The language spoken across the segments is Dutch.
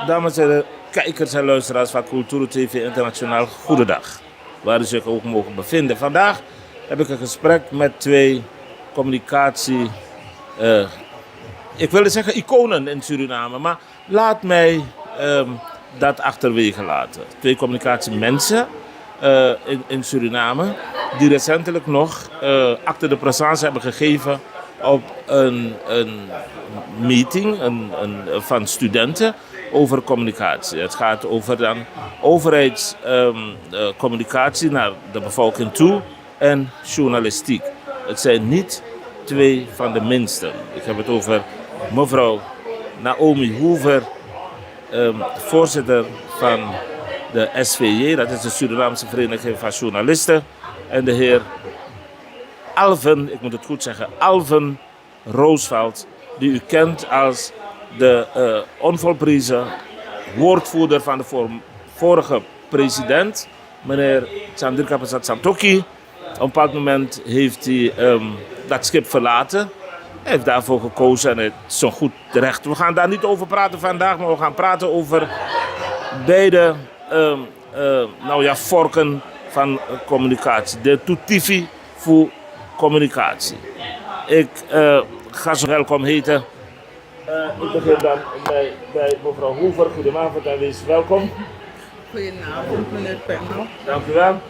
Dames en heren, kijkers en luisteraars van Cultuur TV Internationaal, goedendag. Waar u zich ook mogen bevinden. Vandaag heb ik een gesprek met twee communicatie... ik wilde zeggen iconen in Suriname, maar laat mij dat achterwege laten. Twee communicatiemensen in Suriname die recentelijk nog acte de présence hebben gegeven op een meeting van studenten over communicatie. Het gaat over dan overheidscommunicatie naar de bevolking toe en journalistiek. Het zijn niet twee van de minsten. Ik heb het over mevrouw Naomi Hoover, voorzitter van de SVJ, dat is de Surinaamse Vereniging van Journalisten, en de heer Alvin, ik moet het goed zeggen, Alvin Roosveld, die u kent als de onvolprezen woordvoerder van de vorige president, meneer Chandrika Prasad Santokhi. Op een bepaald moment heeft hij dat schip verlaten. Hij heeft daarvoor gekozen en het is zo goed terecht. We gaan daar niet over praten vandaag, maar we gaan praten over beide vorken van communicatie. De toetifi voor communicatie. Ik ga zo welkom heten. Ik begin dan bij mevrouw Hoover. Goedenavond en wees welkom. Goedenavond, meneer Penno. Dank u wel.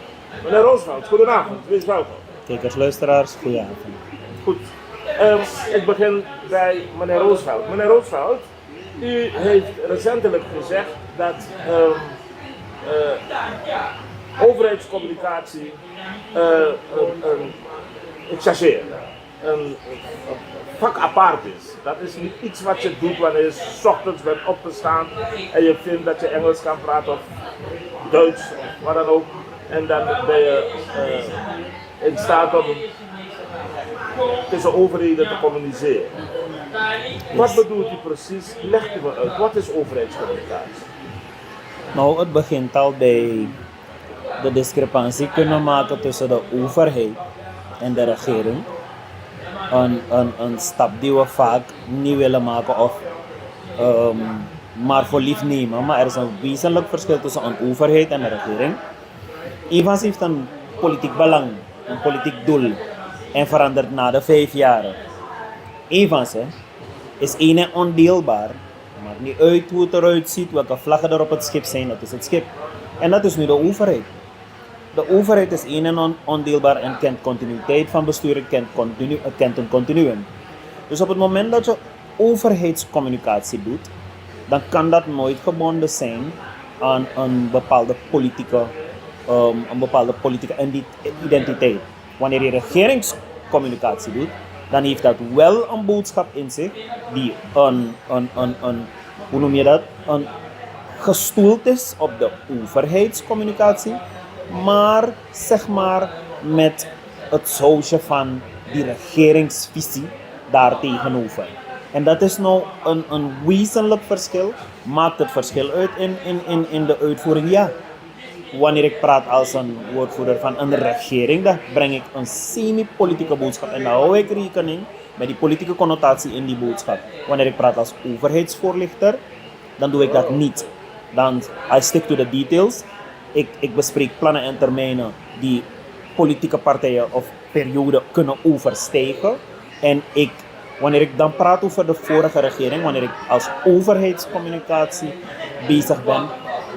Meneer Roosveld, goedenavond. Wees welkom. Kijkers, luisteraars, goedenavond. Goed. Ik begin bij meneer Roosveld. Meneer Roosveld, u heeft recentelijk gezegd dat overheidscommunicatie, ik chargeer, een vak apart is. Dat is niet iets wat je doet wanneer je 's ochtends bent opgestaan en je vindt dat je Engels kan praten of Duits of wat dan ook. En dan ben je in staat om tussen overheden te communiceren. Wat bedoelt u precies? Legt u me uit. Wat is overheidscommunicatie? Nou, het begint al bij de discrepantie kunnen maken tussen de overheid en de regering. Een stap die we vaak niet willen maken of maar voor lief nemen. Maar er is een wezenlijk verschil tussen een overheid en de regering. Evans heeft een politiek belang, een politiek doel en verandert na de 5 jaar. Evans is één en ondeelbaar. Maakt niet uit hoe het eruit ziet, welke vlaggen er op het schip zijn, dat is het schip. En dat is nu de overheid. De overheid is één en ondeelbaar en kent continuïteit van bestuur en kent een continuum. Dus op het moment dat je overheidscommunicatie doet, dan kan dat nooit gebonden zijn aan een bepaalde politieke identiteit. Wanneer je regeringscommunicatie doet, dan heeft dat wel een boodschap in zich die gestoeld is op de overheidscommunicatie, maar zeg maar met het sausje van die regeringsvisie daartegenover. En dat is nou een wezenlijk verschil. Maakt het verschil uit in de uitvoering? Ja. Wanneer ik praat als een woordvoerder van een regering, dan breng ik een semi-politieke boodschap. En dan hou ik rekening met die politieke connotatie in die boodschap. Wanneer ik praat als overheidsvoorlichter, dan doe ik dat niet. Dan, I stick to the details. Ik bespreek plannen en termijnen die politieke partijen of perioden kunnen overstijgen. En wanneer ik dan praat over de vorige regering, wanneer ik als overheidscommunicatie bezig ben,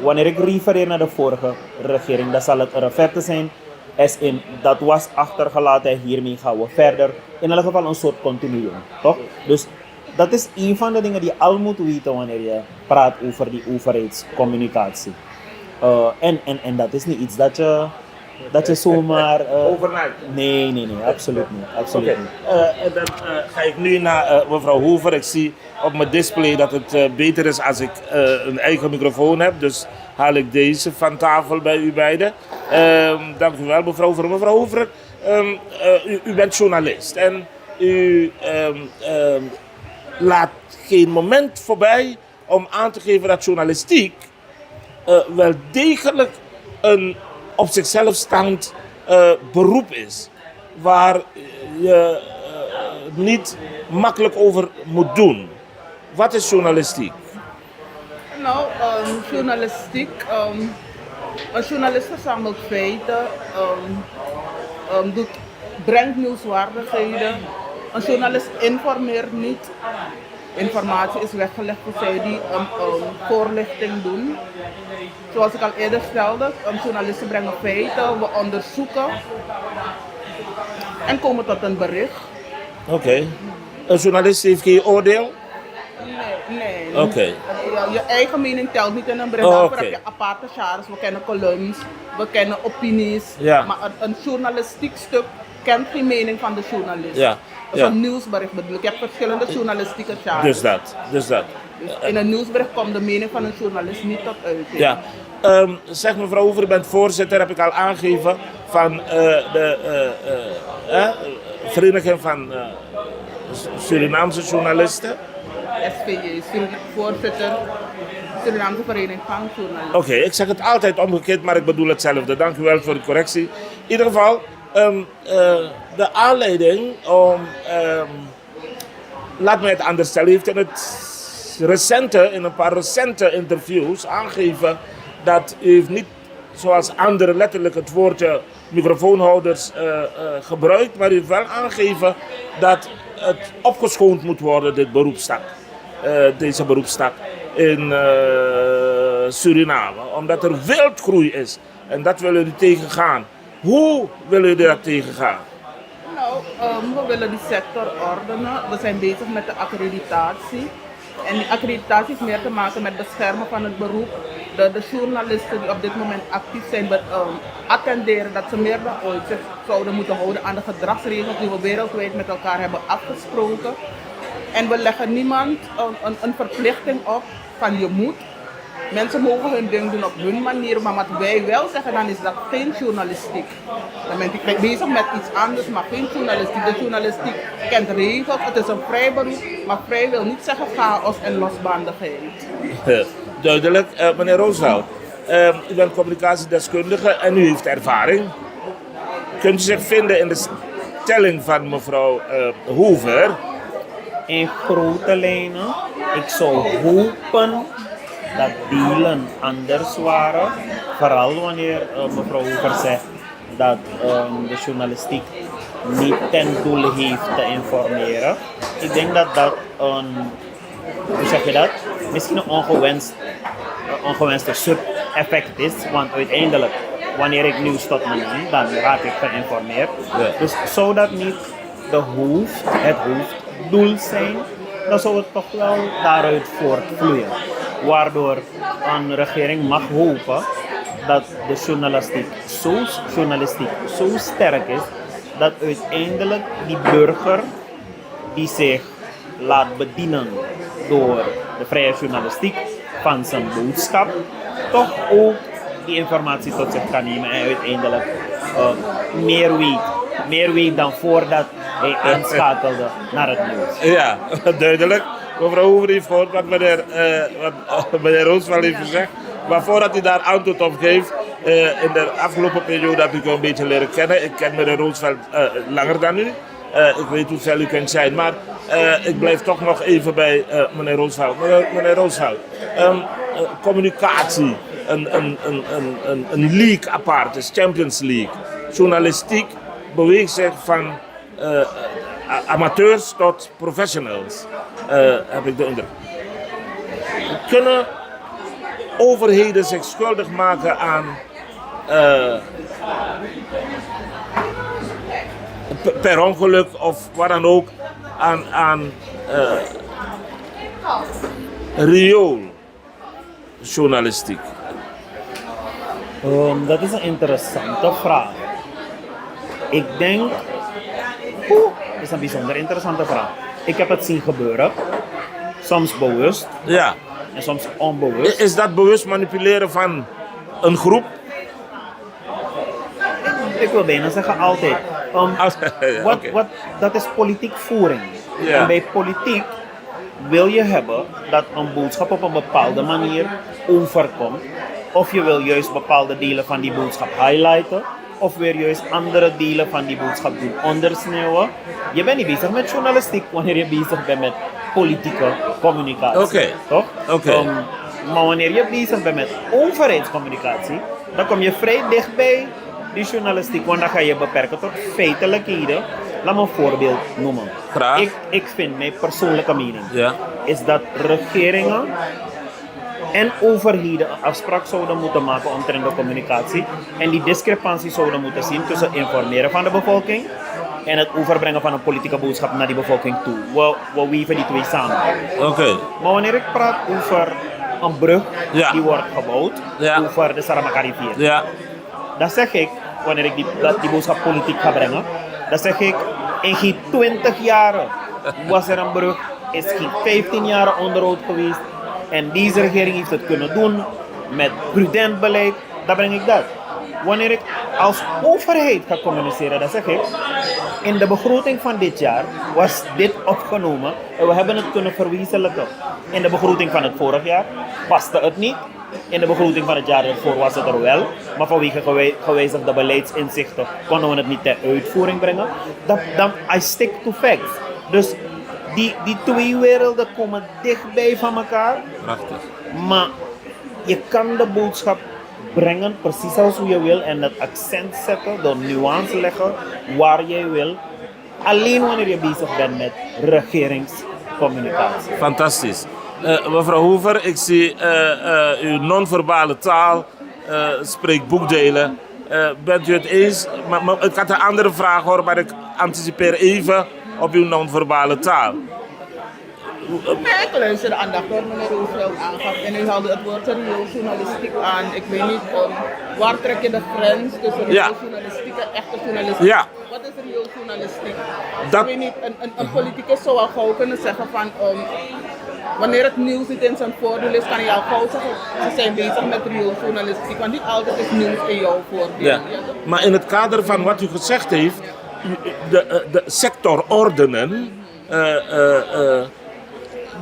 wanneer ik refereer naar de vorige regering, dan zal het een verte zijn. As in, dat was achtergelaten en hiermee gaan we verder. In elk geval een soort continuum, toch? Dus dat is een van de dingen die je al moet weten wanneer je praat over die overheidscommunicatie. En dat is niet iets dat je zomaar... Overnight? Nee, absoluut niet. Absoluut niet. En dan ga ik nu naar mevrouw Hoover. Ik zie op mijn display dat het beter is als ik een eigen microfoon heb. Dus haal ik deze van tafel bij u beiden. Dank u wel, mevrouw Hoover. Mevrouw Hoover, u bent journalist en u laat geen moment voorbij om aan te geven dat journalistiek wel degelijk een op zichzelf staand beroep is. Waar je niet makkelijk over moet doen. Wat is journalistiek? Nou, journalistiek. Een journalist verzamelt feiten, brengt nieuwswaardigheden. Een journalist informeert niet. Informatie is weggelegd voor zij die voorlichting doen. Zoals ik al eerder stelde, journalisten brengen feiten, we onderzoeken en komen tot een bericht. Oké. Een journalist heeft geen oordeel? Nee. Oké. Je eigen mening telt niet in een bericht. Oh, Daarvoor oké. heb je aparte genres. We kennen columns, we kennen opinies. Ja. Maar een journalistiek stuk kent geen mening van de journalist. Ja. Dat is een nieuwsbericht bedoel ik. Je hebt verschillende journalistieke genres. Dus dat. Dus in een nieuwsbericht komt de mening van een journalist niet tot uiting. Ja. Zeg mevrouw Hoever, u bent voorzitter, heb ik al aangegeven, van de Vereniging van Surinaamse Journalisten. SVJ, voorzitter, Surinaamse Vereniging van Journalisten. Oké, ik zeg het altijd omgekeerd, maar ik bedoel hetzelfde. Dank u wel voor de correctie. In ieder geval, de aanleiding om, laat mij het anders stellen, heeft in een paar recente interviews aangegeven dat u heeft niet zoals anderen letterlijk het woordje microfoonhouders gebruikt, maar u heeft wel aangegeven dat het opgeschoond moet worden, deze beroepstak in Suriname, omdat er wildgroei is en dat willen jullie tegengaan. Hoe willen jullie dat tegengaan? Nou, we willen die sector ordenen. We zijn bezig met de accreditatie. En die accreditatie heeft meer te maken met beschermen van het beroep. De journalisten die op dit moment actief zijn, attenderen dat ze meer dan ooit zich zouden moeten houden aan de gedragsregels die we wereldwijd met elkaar hebben afgesproken. En we leggen niemand een verplichting op van je moet. Mensen mogen hun ding doen op hun manier, maar wat wij wel zeggen dan is dat geen journalistiek. Dan ben ik bezig met iets anders, maar geen journalistiek. De journalistiek kent regels, het is een vrij beroep, maar vrij wil niet zeggen chaos en losbandigheid. Duidelijk. Meneer Roosveld, u bent communicatiedeskundige en u heeft ervaring. Kunt u zich vinden in de stelling van mevrouw Hoever? In grote lijnen, ik zou hopen dat delen anders waren. Vooral wanneer mevrouw Hoever zegt dat de journalistiek niet ten doel heeft te informeren. Ik denk dat dat een, hoe zeg je dat? Misschien een ongewenste sub-effect is, want uiteindelijk, wanneer ik nieuws tot me neem, dan raak ik geïnformeerd. Ja. Dus zou dat niet het hoofddoel zijn, dan zou het toch wel daaruit voortvloeien. Waardoor een regering mag hopen dat de journalistiek zo sterk is, dat uiteindelijk die burger die zich laat bedienen door de vrije journalistiek van zijn boodschap, toch ook die informatie tot zich kan nemen en uiteindelijk meer weet dan voordat hij aanschakelde naar het nieuws. Ja, duidelijk. Mevrouw Hoever heeft gehoord wat meneer Roosveld heeft gezegd. Maar voordat hij daar antwoord op geeft, in de afgelopen periode heb ik u een beetje leren kennen. Ik ken meneer Roosveld langer dan u. Ik weet hoe ver u kunt zijn, maar ik blijf toch nog even bij meneer Roosveld. Meneer Roosveld, communicatie, een league apart, de Champions League. Journalistiek beweegt zich van amateurs tot professionals, heb ik de indruk. Kunnen overheden zich schuldig maken aan per ongeluk of wat dan ook aan riooljournalistiek? Dat is een interessante vraag. Ik denk, dat is een bijzonder interessante vraag. Ik heb het zien gebeuren, soms bewust Ja. en soms onbewust. Is dat bewust manipuleren van een groep? Ik wil bijna zeggen altijd. Dat is politiek voering. Ja. En bij politiek wil je hebben dat een boodschap op een bepaalde manier overkomt. Of je wil juist bepaalde delen van die boodschap highlighten. Of weer juist andere delen van die boodschap doen ondersneeuwen. Je bent niet bezig met journalistiek wanneer je bezig bent met politieke communicatie. Oké. Toch? Oké. Maar wanneer je bezig bent met overheidscommunicatie, dan kom je vrij dicht bij die journalistiek, want dan ga je beperken tot feitelijkheden. Laat me een voorbeeld noemen. Graag. Ik vind, mijn persoonlijke mening, Ja. is dat regeringen en overheden een afspraak zouden moeten maken omtrent de communicatie en die discrepantie zouden moeten zien tussen informeren van de bevolking en het overbrengen van een politieke boodschap naar die bevolking toe. We weven die twee samen. Oké. Maar wanneer ik praat over een brug Ja. die wordt gebouwd Ja. over de Saramaka-rivier, Ja. dan zeg ik, wanneer ik die boodschap politiek ga brengen, dan zeg ik, in geen 20 jaren was er een brug, is geen 15 jaren onderhoud geweest en deze regering heeft het kunnen doen met prudent beleid, dan breng ik dat. Wanneer ik als overheid ga communiceren, dan zeg ik, in de begroting van dit jaar was dit opgenomen en we hebben het kunnen verwezenlijken. In de begroting van het vorig jaar paste het niet. In de begroting van het jaar ervoor was het er wel, maar vanwege gewijzigde beleidsinzichten konden we het niet ter uitvoering brengen. Dan I stick to facts. Dus die twee werelden komen dichtbij van elkaar, Prachtig. maar je kan de boodschap brengen precies zoals je wil en het accent zetten, de nuance leggen waar jij wil. Alleen wanneer je bezig bent met regeringscommunicatie. Fantastisch. Mevrouw Hoover, ik zie uw non-verbale taal spreekt boekdelen. Bent u het eens? Maar ik had een andere vraag hoor, maar ik anticipeer even op uw non-verbale taal. Nee, ik luisterde aandachtig meneer Roosevelt aangaf en u haalde het woord serieus journalistiek aan. Ik weet niet, waar trek je de grens tussen Ja. journalistiek en echte journalistiek? Ja. Wat is reëel journalistiek? Dat- Ik weet niet, een politicus zou al gauw kunnen zeggen van, wanneer het nieuws niet in zijn voordeel is, kan je al gauw zeggen, ze zijn bezig met reëel journalistiek, want niet altijd is nieuws in jouw voordeel. Ja. Maar in het kader van wat u gezegd heeft, de sector ordenen,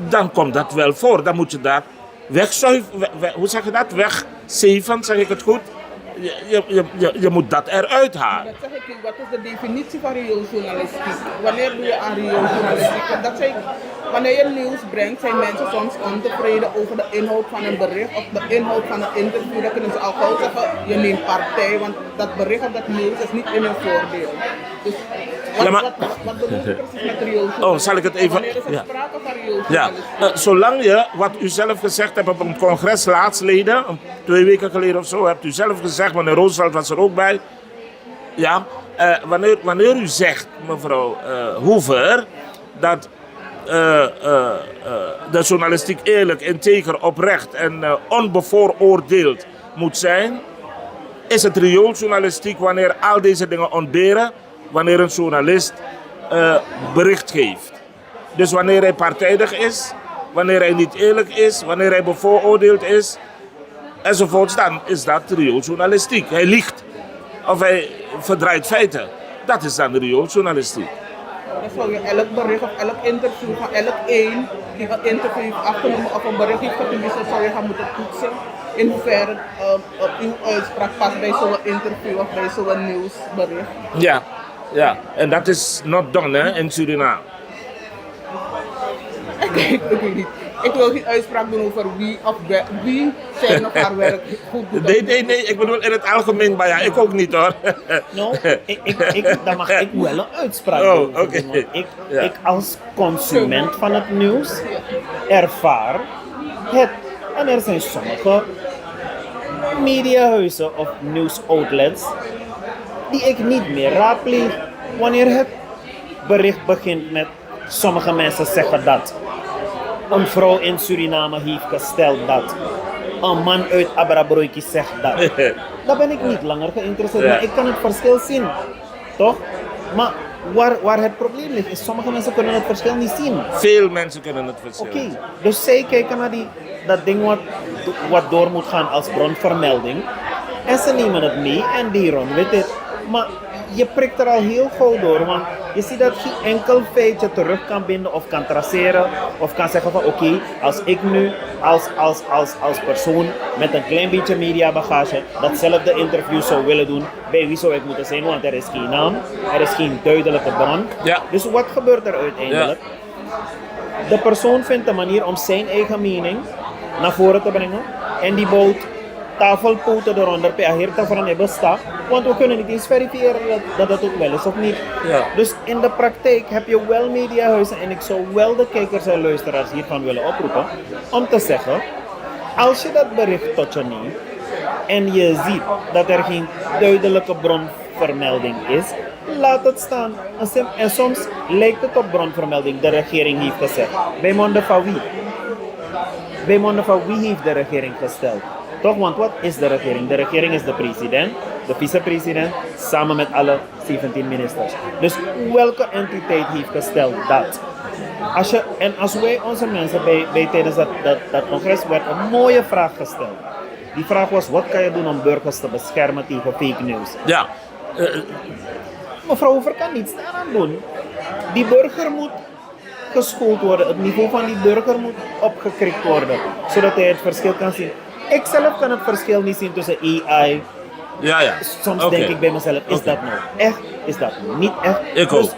dan komt dat wel voor. Dan moet je dat wegzuiveren, hoe zeg je dat? Wegzeven, zeg ik het goed? Je moet dat eruit halen. Dat zeg ik u, wat is de definitie van reëel journalistiek? Wanneer doe je aan reëel journalistiek? Want dat zeg ik, wanneer je nieuws brengt, zijn mensen soms ontevreden over de inhoud van een bericht of de inhoud van een interview. Dan kunnen ze al gauw zeggen, je neemt partij, want dat bericht of dat nieuws is niet in hun voordeel. Dus Ja, maar- wat bedoel je precies met reëel journalistiek? Oh, zal ik het even- Wanneer is er ja. sprake van reëel Ja, journalistiek? zolang je, wat u zelf gezegd hebt op een congres laatsleden, 2 weken geleden of zo, hebt u zelf gezegd, meneer Roosevelt was er ook bij. Ja, wanneer u zegt, mevrouw Hoover, dat de journalistiek eerlijk, integer, oprecht en onbevooroordeeld moet zijn, is het riooljournalistiek wanneer al deze dingen ontberen, wanneer een journalist bericht geeft. Dus wanneer hij partijdig is, wanneer hij niet eerlijk is, wanneer hij bevooroordeeld is, enzovoorts, dan is dat riooljournalistiek. Hij liegt of hij verdraait feiten. Dat is dan riooljournalistiek. Dan zou je elk bericht of elk interview van elk één die een interview heeft afgenomen of een bericht heeft gepubliceerd, zou je gaan moeten toetsen. In hoeverre uw uitspraak past bij zo'n interview of bij zo'n nieuwsbericht. Ja, ja. En dat is not done hè, in Suriname. Ik weet niet. Ik wil geen uitspraak doen over wie zijn of haar werk goed doet. Nee, ik bedoel in het algemeen, maar ja, ik ook niet hoor. Nou, dan mag ik wel een uitspraak Oh, doen. oké. Want Ja. ik als consument van het nieuws ervaar het. En er zijn sommige mediahuizen of nieuwsoutlets die ik niet meer raadpleeg wanneer het bericht begint met sommige mensen zeggen dat. Een vrouw in Suriname heeft gesteld dat. Een man uit Abrabroiki zegt dat. Dan ben ik niet langer geïnteresseerd, Ja. maar ik kan het verschil zien. Toch? Maar waar het probleem ligt, is sommige mensen kunnen het verschil niet zien. Veel mensen kunnen het verschil. Oké, dus zij kijken naar dat ding wat door moet gaan als bronvermelding. En ze nemen het mee en die run with it. Maar je prikt er al heel gauw door, want je ziet dat geen enkel feitje terug kan binden of kan traceren. Of kan zeggen van oké, als ik nu als persoon met een klein beetje mediabagage datzelfde interview zou willen doen, bij wie zou ik moeten zijn? Want er is geen naam, er is geen duidelijke bron. Ja. Dus wat gebeurt er uiteindelijk? De persoon vindt een manier om zijn eigen mening naar voren te brengen. En die bouwt tafelpoten eronder per aherta van hebben staan. Want we kunnen niet eens verifiëren dat het ook wel is of niet. Ja. Dus in de praktijk heb je wel mediahuizen en ik zou wel de kijkers en luisteraars hiervan willen oproepen om te zeggen, als je dat bericht tot je neemt en je ziet dat er geen duidelijke bronvermelding is, laat het staan. En soms lijkt het op bronvermelding, de regering heeft gezegd. Bij monden van wie? Bij monden van wie heeft de regering gesteld? Toch, want wat is de regering? De regering is de president, de vicepresident, samen met alle 17 ministers. Dus welke entiteit heeft gesteld dat? Als wij onze mensen bij tijdens dat congres werd een mooie vraag gesteld. Die vraag was, wat kan je doen om burgers te beschermen tegen fake news? Ja. Mevrouw Hoever kan niets daaraan doen. Die burger moet geschoold worden. Het niveau van die burger moet opgekrikt worden. Zodat hij het verschil kan zien. Ik zelf kan het verschil niet zien tussen AI. Ja. Soms Oké. denk ik bij mezelf, is dat nou echt? Is dat niet echt? Ik Dus ook.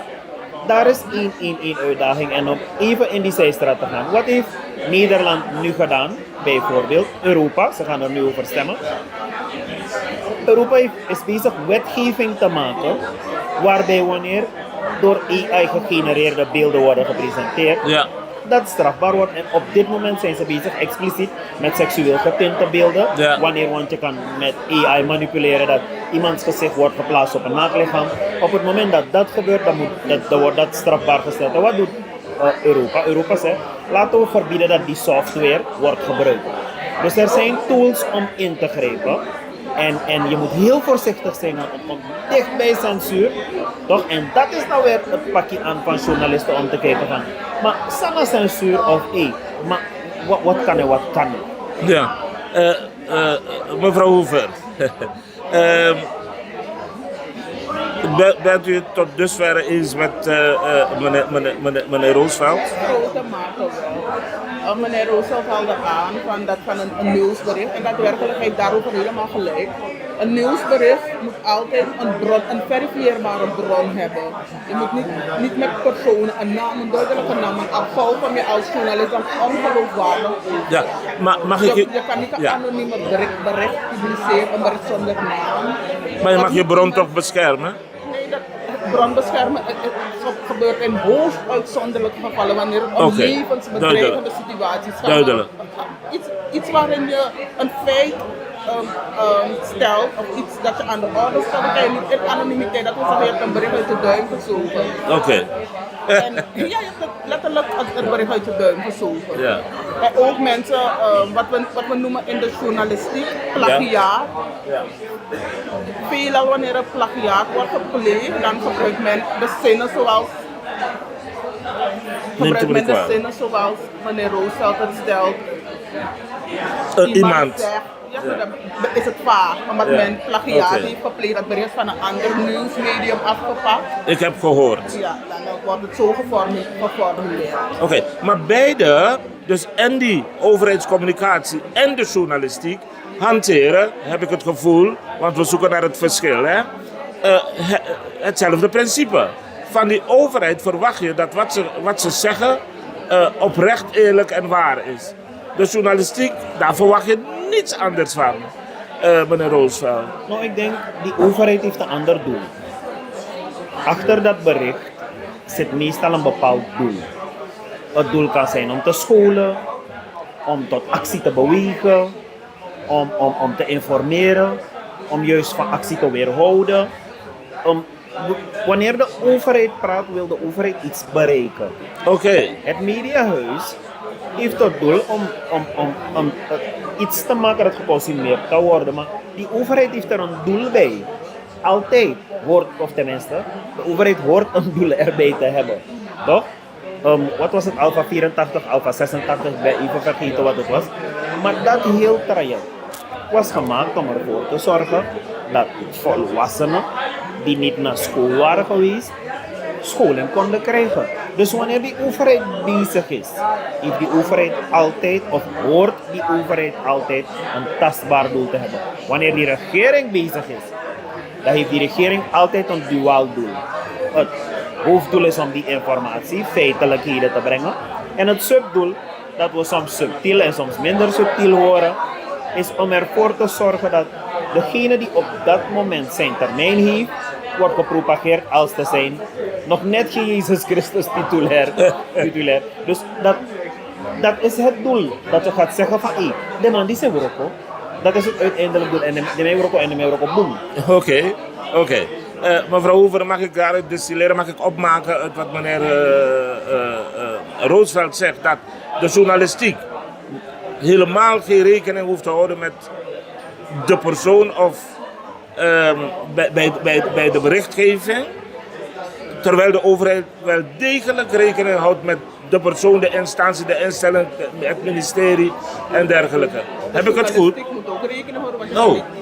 daar is één uitdaging. En om even in die zijstraat te gaan. Wat heeft Nederland nu gedaan? Bijvoorbeeld Europa, ze gaan er nu over stemmen. Europa is bezig wetgeving te maken waarbij wanneer door AI gegenereerde beelden worden gepresenteerd, Ja. dat strafbaar wordt. En op dit moment zijn ze bezig expliciet met seksueel getinte beelden. Ja. Want je kan met AI manipuleren dat iemands gezicht wordt geplaatst op een naaklichaam. Op het moment dat dat gebeurt, dan wordt dat strafbaar gesteld. En wat doet Europa? Europa zegt, laten we verbieden dat die software wordt gebruikt. Dus er zijn tools om in te grijpen. En je moet heel voorzichtig zijn om dicht bij censuur. Toch? En dat is nou weer het pakje aan van journalisten om te kijken van, maar zonder censuur of maar wat kan en wat kan niet? Ja. Mevrouw Hoever. Bent u het tot dusver eens met meneer Roosevelt? Grote mate wel. Meneer Roosevelt haalde aan van een nieuwsbericht en daadwerkelijk heeft daarover helemaal gelijk. Een nieuwsbericht moet altijd een verifieerbare bron hebben. Je moet niet met personen, een naam, een duidelijke naam, een afval van je als journalist dan ongeloofwaardig. Ja, maar mag ik Je kan niet een anonieme bericht publiceren, een bericht zonder naam. Maar je mag je bron toch beschermen? Nee, dat bronbeschermen het gebeurt in hoogst uitzonderlijke gevallen wanneer het om Oké, levensbedreigende duidelijk. situaties gaat. Duidelijk. Iets waarin je een feit stelt of iets dat je aan de orde stelt, dan kan je niet in anonimiteit, dat is alweer een bericht uit de duim gezogen. Oké. En ja, je hebt letterlijk het bericht uit de duim gezogen. Ja. En ook mensen, wat we noemen in de journalistiek, plagiaat. Ja. Veelal wanneer er plagiaat wordt gepleegd, dan gebruikt men de zinnen zoals meneer Roosevelt het stelt. Iemand. Zegt, ja, dan is het vaag, omdat men plagiaat Oké. heeft gepleegd, dat bericht van een ander nieuwsmedium afgepakt. Ik heb gehoord. Ja, dan wordt het zo geformuleerd. Oké, maar beide, dus en die overheidscommunicatie en de journalistiek, hanteren, heb ik het gevoel, want we zoeken naar het verschil, hè? Hetzelfde principe. Van die overheid verwacht je dat wat ze zeggen oprecht, eerlijk en waar is. De journalistiek, daar verwacht je niets anders van, meneer Roosevelt. Nou, ik denk, die overheid heeft een ander doel. Achter dat bericht zit meestal een bepaald doel. Het doel kan zijn om te scholen, om tot actie te bewegen, om te informeren, om juist van actie te weerhouden. Wanneer de overheid praat, wil de overheid iets bereiken. Oké. Het mediahuis heeft het doel om iets te maken dat geconsumeerd kan worden. Maar die overheid heeft er een doel bij. Altijd hoort, of tenminste, de overheid hoort een doel erbij te hebben. Toch? Wat was het? Alpha 84, Alpha 86, ik ben even vergeten wat het was. Maar dat heel traject was gemaakt om ervoor te zorgen dat volwassenen die niet naar school waren geweest, scholing konden krijgen. Dus wanneer die overheid bezig is, heeft die overheid altijd, of hoort die overheid altijd, een tastbaar doel te hebben. Wanneer die regering bezig is, dan heeft die regering altijd een duaal doel. Het hoofddoel is om die informatie, feitelijkheden te brengen. En het subdoel dat we soms subtiel en soms minder subtiel horen, is om ervoor te zorgen dat degene die op dat moment zijn termijn heeft, wordt gepropageerd als te zijn nog net geen Jezus Christus titulair. Dus dat is het doel. Dat je gaat zeggen van, de man die zijn Marokko, dat is het uiteindelijk doel. En de Marokko en de Marokko boom. Oké. Mevrouw Hoover, mag ik daaruit distilleren, mag ik opmaken uit wat meneer Roosveld zegt, dat de journalistiek helemaal geen rekening hoeft te houden met de persoon of bij de berichtgeving, terwijl de overheid wel degelijk rekening houdt met de persoon, de instantie, de instelling, het ministerie en dergelijke. Heb ik het goed? Ik moet ook rekening houden, want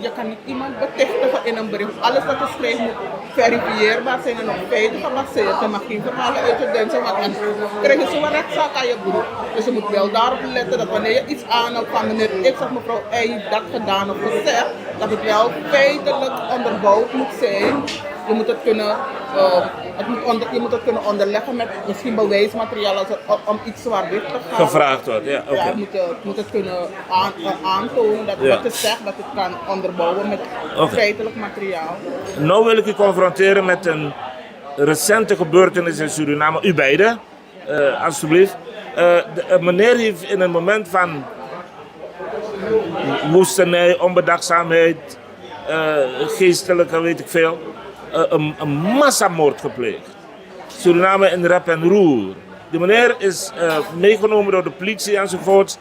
je kan niet iemand betichtigen in een bericht. Alles wat je schrijft moet verifieerbaar zijn en op feiten gebaseerd. Je mag geen verhalen uit je denken, want dan krijg je zo'n rechtszaak aan je broek. Dus je moet wel daarop letten dat wanneer je iets aanhoudt van meneer X of mevrouw Y heeft dat gedaan of gezegd, dat het wel feitelijk onderbouwd moet zijn. Je moet het kunnen, je moet het kunnen onderleggen met misschien bewijsmateriaal als om iets zwart-wit te gaan. Gevraagd wordt, ja. Ja, je moet het kunnen aantonen dat wat je zegt, dat het kan onderbouwen met feitelijk materiaal. Nou wil ik u confronteren met een recente gebeurtenis in Suriname. U beiden, alstublieft. Meneer heeft in een moment van woestenij, onbedachtzaamheid, geestelijke weet ik veel, een massamoord gepleegd. Suriname in rep en roer. Die meneer is meegenomen door de politie enzovoort,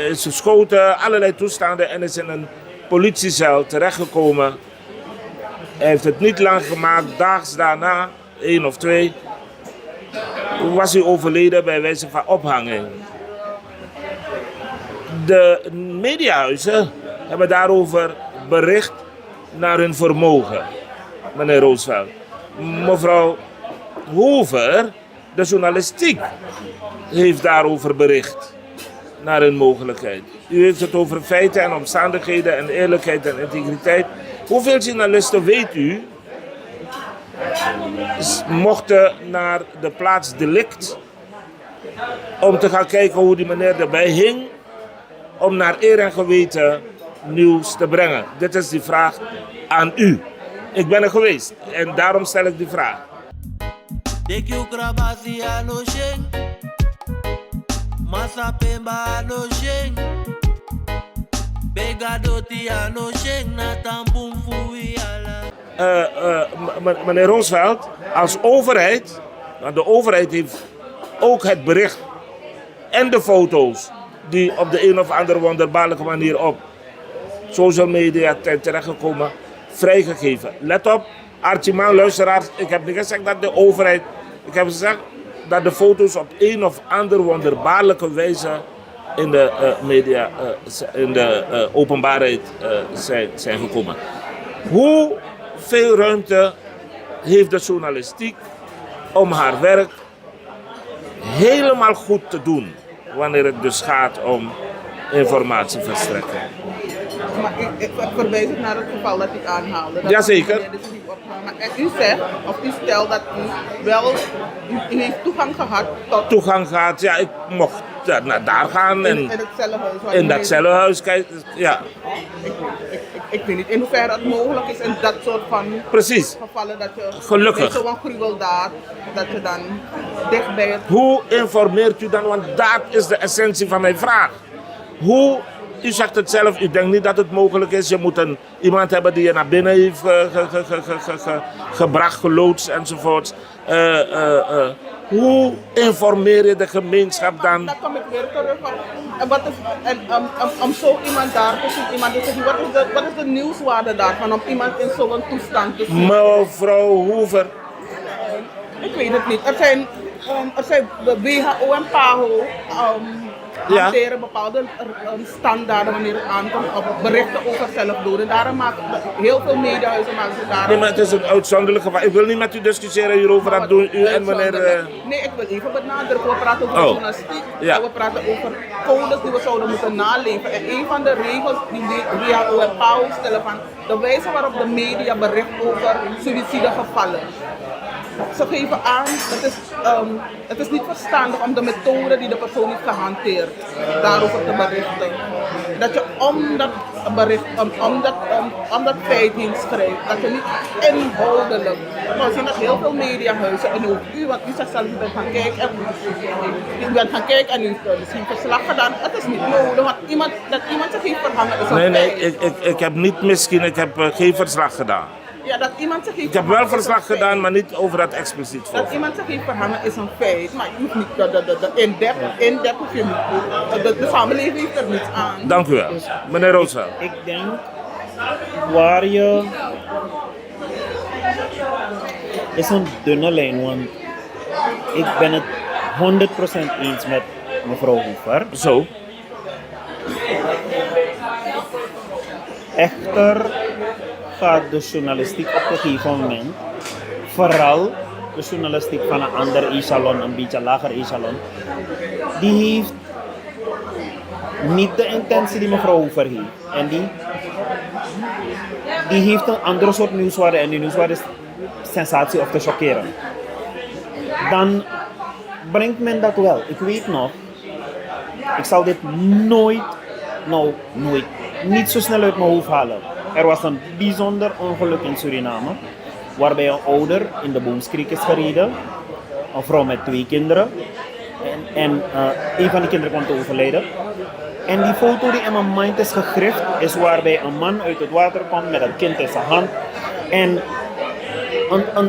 is geschoten, allerlei toestanden en is in een politiecel terechtgekomen. Hij heeft het niet lang gemaakt, daags daarna, 1 of 2, was hij overleden bij wijze van ophanging. De mediahuizen hebben daarover bericht naar hun vermogen, meneer Roosveld. Mevrouw Hoover, de journalistiek, heeft daarover bericht naar hun mogelijkheid. U heeft het over feiten en omstandigheden en eerlijkheid en integriteit. Hoeveel journalisten weet u mochten naar de plaats delict om te gaan kijken hoe die meneer erbij hing, om naar eer en geweten nieuws te brengen? Dit is die vraag aan u. Ik ben er geweest en daarom stel ik die vraag. Meneer Roosveld, als overheid, want de overheid heeft ook het bericht en de foto's die op de een of andere wonderbaarlijke manier op social media terechtgekomen, vrijgegeven. Let op, Archieman, luisteraars, ik heb niet gezegd dat de overheid, ik heb gezegd dat de foto's op een of andere wonderbaarlijke wijze in de media, in de openbaarheid zijn gekomen. Hoeveel ruimte heeft de journalistiek om haar werk helemaal goed te doen wanneer het dus gaat om informatieverstrekking? Maar ik verwijs het naar het geval dat ik aanhaalde. Jazeker. En u zegt, of u stelt dat u heeft toegang gehad tot... Toegang gehad, ja, ik mocht naar daar gaan en in het cellenhuis. in dat cellenhuis kijken, ja. Ik weet niet in hoeverre het mogelijk is in dat soort van Precies. gevallen dat je... Gelukkig. Zo'n gruweldaad, dat je dan dicht bij het... Hoe informeert u dan, want dat is de essentie van mijn vraag. U zegt het zelf, u denkt niet dat het mogelijk is. Je moet iemand hebben die je naar binnen heeft gebracht, geloodst enzovoort. Hoe informeer je de gemeenschap dan? Dan kom ik weer terug op. Om zo iemand daar te zien, iemand te zeggen, wat is de nieuwswaarde daarvan om iemand in zo'n toestand te zien? Mevrouw Hoover. Ik weet het niet. Er zijn de WHO en PAHO hanteren bepaalde standaarden wanneer het aankomt op berichten over zelfdoden. Daarom maken heel veel mediahuizen maken ze daar. Nee, maar het is een uitzonderlijk geval. Ik wil niet met u discussiëren hierover, dat doen u en meneer... Nee, ik wil even benadrukken. We praten over journalistiek. Ja. En we praten over codes die we zouden moeten naleven. En een van de regels die WHO en PAHO stellen van de wijze waarop de media bericht over suïcidegevallen. Ze geven aan, het is niet verstandig om de methode die de persoon heeft gehanteerd daarover te berichten. Dat je om dat bericht, om dat feit heen schrijft, dat je niet inhoudelijk. Nou, we zien dat heel veel mediahuizen en ook u, want u zegt zelf, u bent gaan kijken en u heeft misschien verslag gedaan. Het is niet nodig, want dat iemand zich heeft verhangen is een feit. Ik heb niet misschien, ik heb geen verslag gedaan. Ja, dat iemand zich heeft Ik heb wel verslag gedaan, maar niet over het expliciet Dat volgen. iemand zich heeft verhangen is een feit, maar je hoeft niet de in-depth hoef je niet. De samenleving heeft er niets aan. Dank u wel. Meneer Roosevelt. Ik denk waar je is een dunne lijn, want ik ben het 100% eens met mevrouw Hoever. Zo. Echter gaat de journalistiek op een gegeven moment, vooral de journalistiek van een ander echelon, een beetje lager echelon, die heeft niet de intentie die mevrouw Hoever heeft. En die heeft een andere soort nieuwswaarde en die nieuwswaarde is sensatie of te chockeren. Dan brengt men dat wel. Ik weet nog, ik zal dit nooit, niet zo snel uit mijn hoofd halen. Er was een bijzonder ongeluk in Suriname, waarbij een ouder in de Boomskriek is gereden, een vrouw met 2 kinderen, en een van die kinderen kwam te overlijden. En die foto die in mijn mind is gegrift, is waarbij een man uit het water komt met een kind in zijn hand. En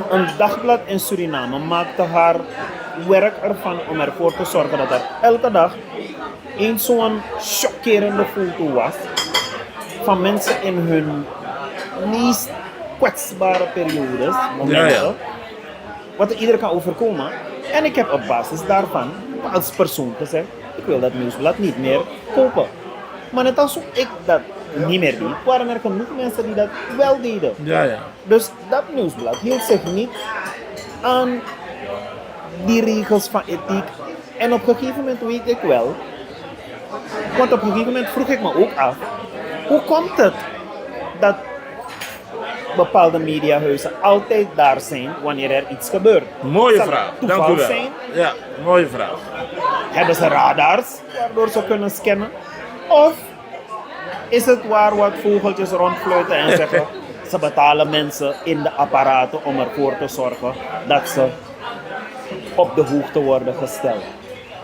een dagblad in Suriname maakte haar werk ervan om ervoor te zorgen dat er elke dag een zo'n chockerende foto was van mensen in hun meest kwetsbare periodes, momenten, wat er iedereen kan overkomen. En ik heb op basis daarvan als persoon gezegd, ik wil dat nieuwsblad niet meer kopen. Maar net als ik dat niet meer deed, waren er genoeg mensen die dat wel deden. Ja. Dus dat nieuwsblad hield zich niet aan die regels van ethiek. En op een gegeven moment weet ik wel, want op een gegeven moment vroeg ik me ook af, hoe komt het dat bepaalde mediahuizen altijd daar zijn wanneer er iets gebeurt? Mooie Zal het vraag. toeval Dank u wel. zijn? Ja, mooie vraag. Hebben ze radars waardoor ze kunnen scannen? Of is het waar wat vogeltjes rondfluiten en zeggen, ze betalen mensen in de apparaten om ervoor te zorgen dat ze op de hoogte worden gesteld?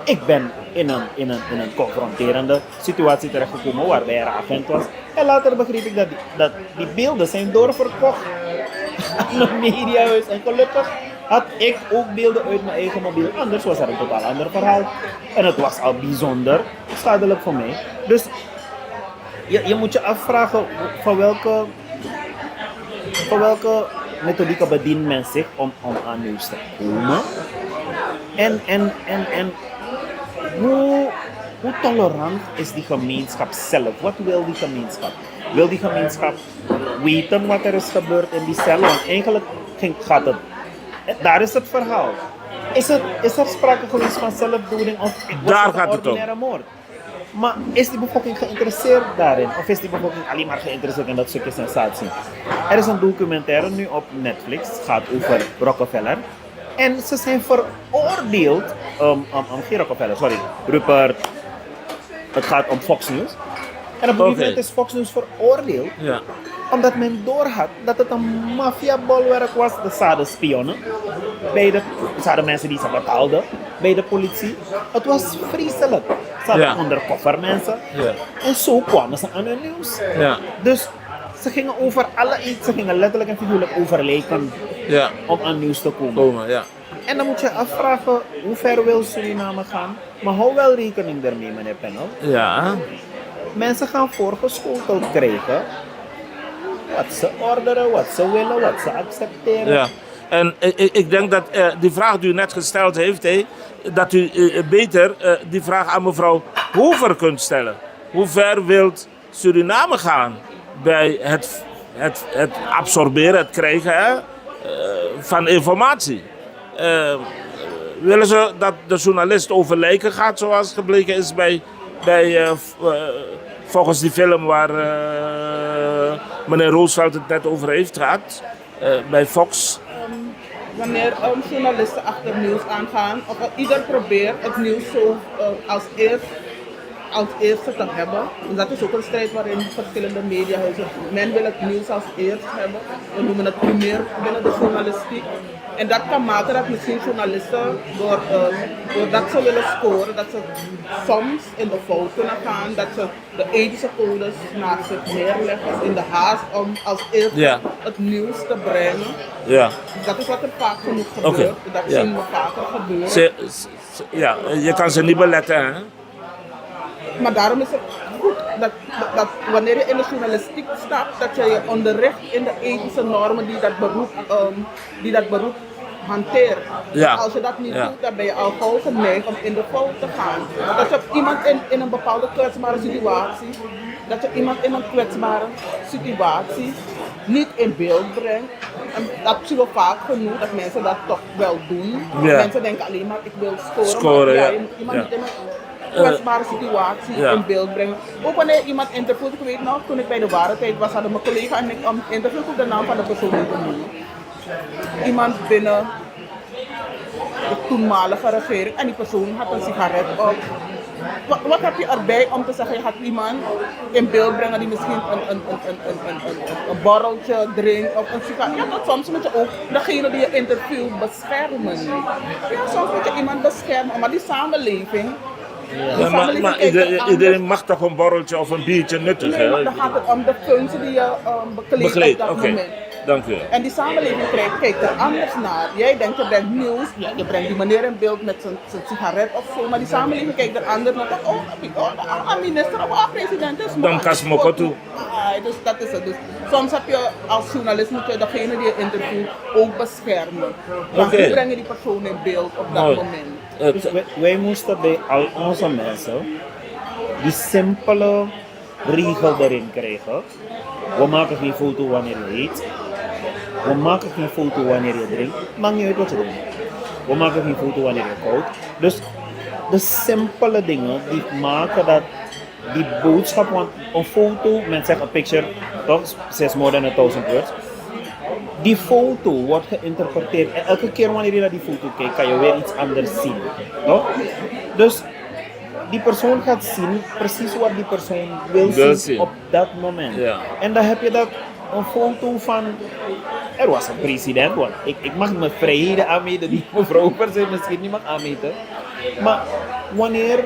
Ik ben in een confronterende situatie terechtgekomen waarbij er een agent was. En later begreep ik dat die beelden zijn doorverkocht aan een mediahuis. En gelukkig had ik ook beelden uit mijn eigen mobiel. Anders was er een totaal ander verhaal. En het was al bijzonder schadelijk voor mij. Dus je moet je afvragen van welke methodiek bedient men zich om aan nieuws te komen. En hoe tolerant is die gemeenschap zelf? Wat wil die gemeenschap? Wil die gemeenschap weten wat er is gebeurd in die cel? Want eigenlijk gaat het... Daar is het verhaal. Is er sprake geweest van zelfdoding of was Daar het een gaat het om. ordinaire moord? Maar is die bevolking geïnteresseerd daarin? Of is die bevolking alleen maar geïnteresseerd in dat stukje sensatie? Er is een documentaire nu op Netflix. Het gaat over Rockefeller. En ze zijn veroordeeld, geen Rockefeller, sorry, Rupert. Het gaat om Fox News. En op een gegeven moment is Fox News veroordeeld, Ja. omdat men doorhad dat het een maffiabolwerk was. Er zaten spionnen, er zaten mensen die ze betaalden bij de politie. Het was vreselijk. Er zaten undercover mensen. Ja. En zo kwamen ze aan hun nieuws. Ja. Dus ze gingen over ze gingen letterlijk en figuurlijk over lijken Ja. om aan nieuws te komen. Ja. En dan moet je afvragen, hoe ver wil Suriname gaan? Maar hou wel rekening daarmee, meneer Pengel. Ja. Mensen gaan voorgeschoteld krijgen wat ze orderen, wat ze willen, wat ze accepteren. Ja. En ik denk dat die vraag die u net gesteld heeft, dat u beter die vraag aan mevrouw Hoever kunt stellen. Hoe ver wilt Suriname gaan bij het absorberen, het krijgen van informatie? Willen ze dat de journalist over lijken gaat, zoals gebleken is bij volgens die film waar meneer Roosevelt het net over heeft gehad, bij Fox? wanneer journalisten achter nieuws aangaan, of ieder probeert het nieuws zo als eerste te hebben. Dus dat is ook een strijd waarin verschillende mediahuizen, men wil het nieuws als eerst hebben. We noemen het primair binnen de journalistiek. En dat kan maken dat misschien journalisten, doordat ze willen scoren, dat ze soms in de fout kunnen gaan, dat ze de ethische codes naast zich neerleggen in de haast om als eerste het nieuws te brengen. Ja. Dat is wat er vaak genoeg gebeurt. Dat zien we vaker gebeuren. Ja, je kan ze niet beletten, hè? Maar daarom is het goed dat wanneer je in de journalistiek stapt, dat je je onderricht in de ethische normen die dat beroep hanteert. Ja. Als je dat niet doet, dan ben je al gauw geneigd om in de fout te gaan. Dat je iemand in een bepaalde kwetsbare situatie, niet in beeld brengt. En dat zien we vaak genoeg, dat mensen dat toch wel doen. Ja. Mensen denken alleen maar, ik wil scoren. Scoren, maar ja. Iemand niet in een kwetsbare situatie in beeld brengen. Ook wanneer iemand interviewt, ik weet nog, toen ik bij de Ware Tijd was, hadden mijn collega en ik een interview op de naam van de persoon niet benoemen. Iemand binnen de toenmalige regering en die persoon had een sigaret op. Wat heb je erbij om te zeggen, je gaat iemand in beeld brengen die misschien een borreltje drinkt of een sigaret. Ja, dat soms moet je ook degene die je interviewt beschermen. Ja, soms moet je iemand beschermen, maar die samenleving. Ja, maar iedereen mag toch een borreltje of een biertje nuttigen? Nee, maar dan gaat het om de functie die je bekleedt op dat moment. Dank u. En die samenleving kijkt er anders naar. Jij denkt, je brengt nieuws, je brengt die meneer in beeld met zijn sigaret of zo, maar die samenleving kijkt er anders naar. Oh, minister of president is Dan kan ze mokken toe. Dus dat is het. Dus soms heb je als journalist moet je degene die je interviewt ook beschermen. Want hoe breng je die persoon in beeld op dat moment? Dus wij moesten bij al onze mensen die simpele regel erin krijgen. We maken geen foto wanneer je eet. We maken geen foto wanneer je drinkt. Maakt niet uit wat je drinkt. We maken geen foto wanneer je kookt. Dus de simpele dingen die maken dat die boodschap, want een foto, men zegt een picture, toch, says more than 1,000 words. Die foto wordt geïnterpreteerd en elke keer wanneer je naar die foto kijkt, kan je weer iets anders zien. Toch? Dus die persoon gaat zien precies wat die persoon wil zien op dat moment. Ja. En dan heb je dat een foto van, er was een president, want ik mag mijn vrijheden aanmeten die mevrouw per se misschien niet mag aanmeten. Maar wanneer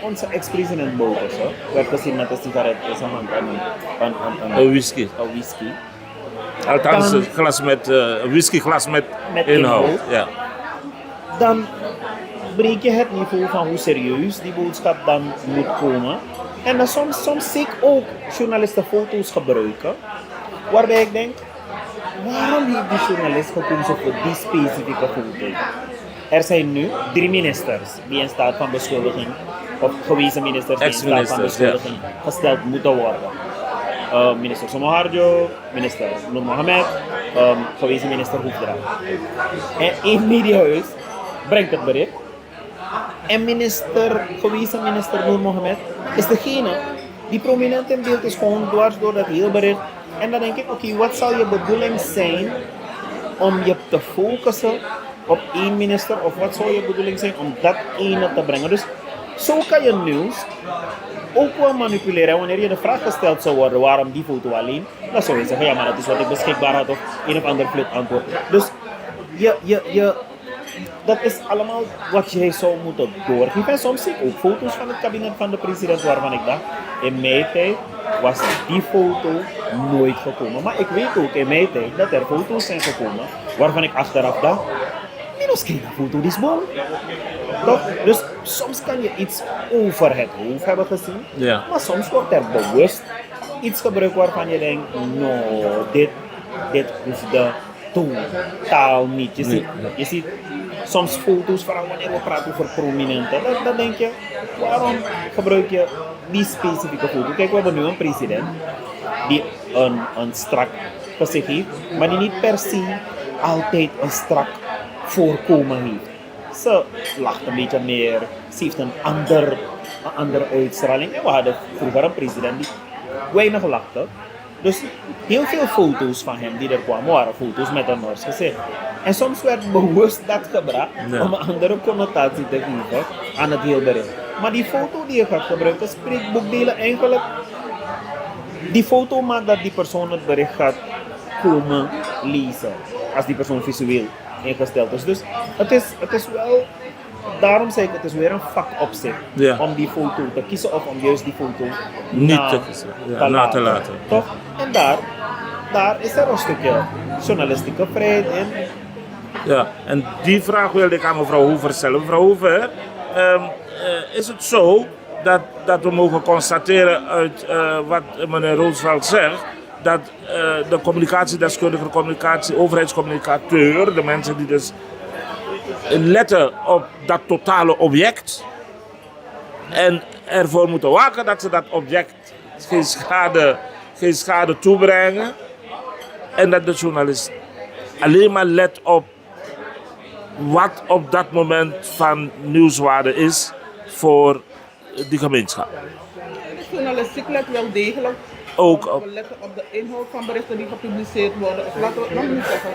onze ex-president Bouterse werd gezien met een sigaret in zijn hand en een whisky. Althans, een whiskyglas met inhoud. Ja. Dan breek je het niveau van hoe serieus die boodschap dan moet komen. En dan soms zie ik ook journalisten foto's gebruiken, waarbij ik denk, waarom heeft die journalist gekozen voor die specifieke foto? Er zijn nu 3 ministers die in staat van beschuldiging, of gewezen ministers die in staat van beschuldiging gesteld moeten worden. Minister Somoharjo, minister Noor Mohamed, gewezen minister Hoefdra. En één mediahuis brengt het bericht. En gewezen minister Noor Mohamed is degene die prominent in beeld is, gewoon dwars door dat hele bericht. En dan denk ik, oké, wat zal je bedoeling zijn om je te focussen op één minister? Of wat zou je bedoeling zijn om dat ene te brengen? Dus zo kan je nieuws ook wel manipuleren. Wanneer je de vraag gesteld zou worden, waarom die foto alleen? Dan zou je zeggen, ja, maar dat is wat ik beschikbaar had of een of ander flit antwoord. Dus dat is allemaal wat jij zou moeten doorgeven. En soms zie ik ook foto's van het kabinet van de president waarvan ik dacht, in mijn tijd was die foto nooit gekomen. Maar ik weet ook in mijn tijd dat er foto's zijn gekomen waarvan ik achteraf dacht, minus geen foto, die is boom. Toch? Dus soms kan je iets over het hoofd hebben gezien, maar soms wordt er bewust iets gebruikt waarvan je denkt, no, dit hoeft totaal niet. Je ziet soms foto's van wanneer we praten over prominenten. Dan denk je, waarom gebruik je die specifieke foto? Kijk, we hebben nu een president die een strak gezicht heeft, maar die niet per se altijd een strak voorkomen heeft. Ze lacht een beetje meer, ze heeft een andere uitstraling. En we hadden vroeger een president die weinig lachte, Dus heel veel foto's van hem die er kwamen waren foto's met een Noors gezicht. En soms werd bewust dat gebracht om een andere connotatie te geven aan het heel bericht. Maar die foto die je gaat gebruiken spreekt boekdelen eigenlijk. Die foto maakt dat die persoon het bericht gaat komen lezen. Als die persoon visueel ingesteld is. Dus het is wel, daarom zeg ik, het is weer een vak op zich. Ja. Om die foto te kiezen of om juist die foto Niet te kiezen. Ja, te laten. Toch? En daar is er een stukje journalistieke vrijheid in. Ja, en die vraag wilde ik aan mevrouw Hoever stellen. Mevrouw Hoever, is het zo dat we mogen constateren uit wat meneer Roosevelt zegt, dat de communicatiedeskundige, overheidscommunicateur, de mensen die dus letten op dat totale object en ervoor moeten waken dat ze dat object geen schade toebrengen en dat de journalist alleen maar let op wat op dat moment van nieuwswaarde is voor die gemeenschap. De journalistiek let wel degelijk Ook op. we letten op de inhoud van berichten die gepubliceerd worden. Of laten we niet zeggen,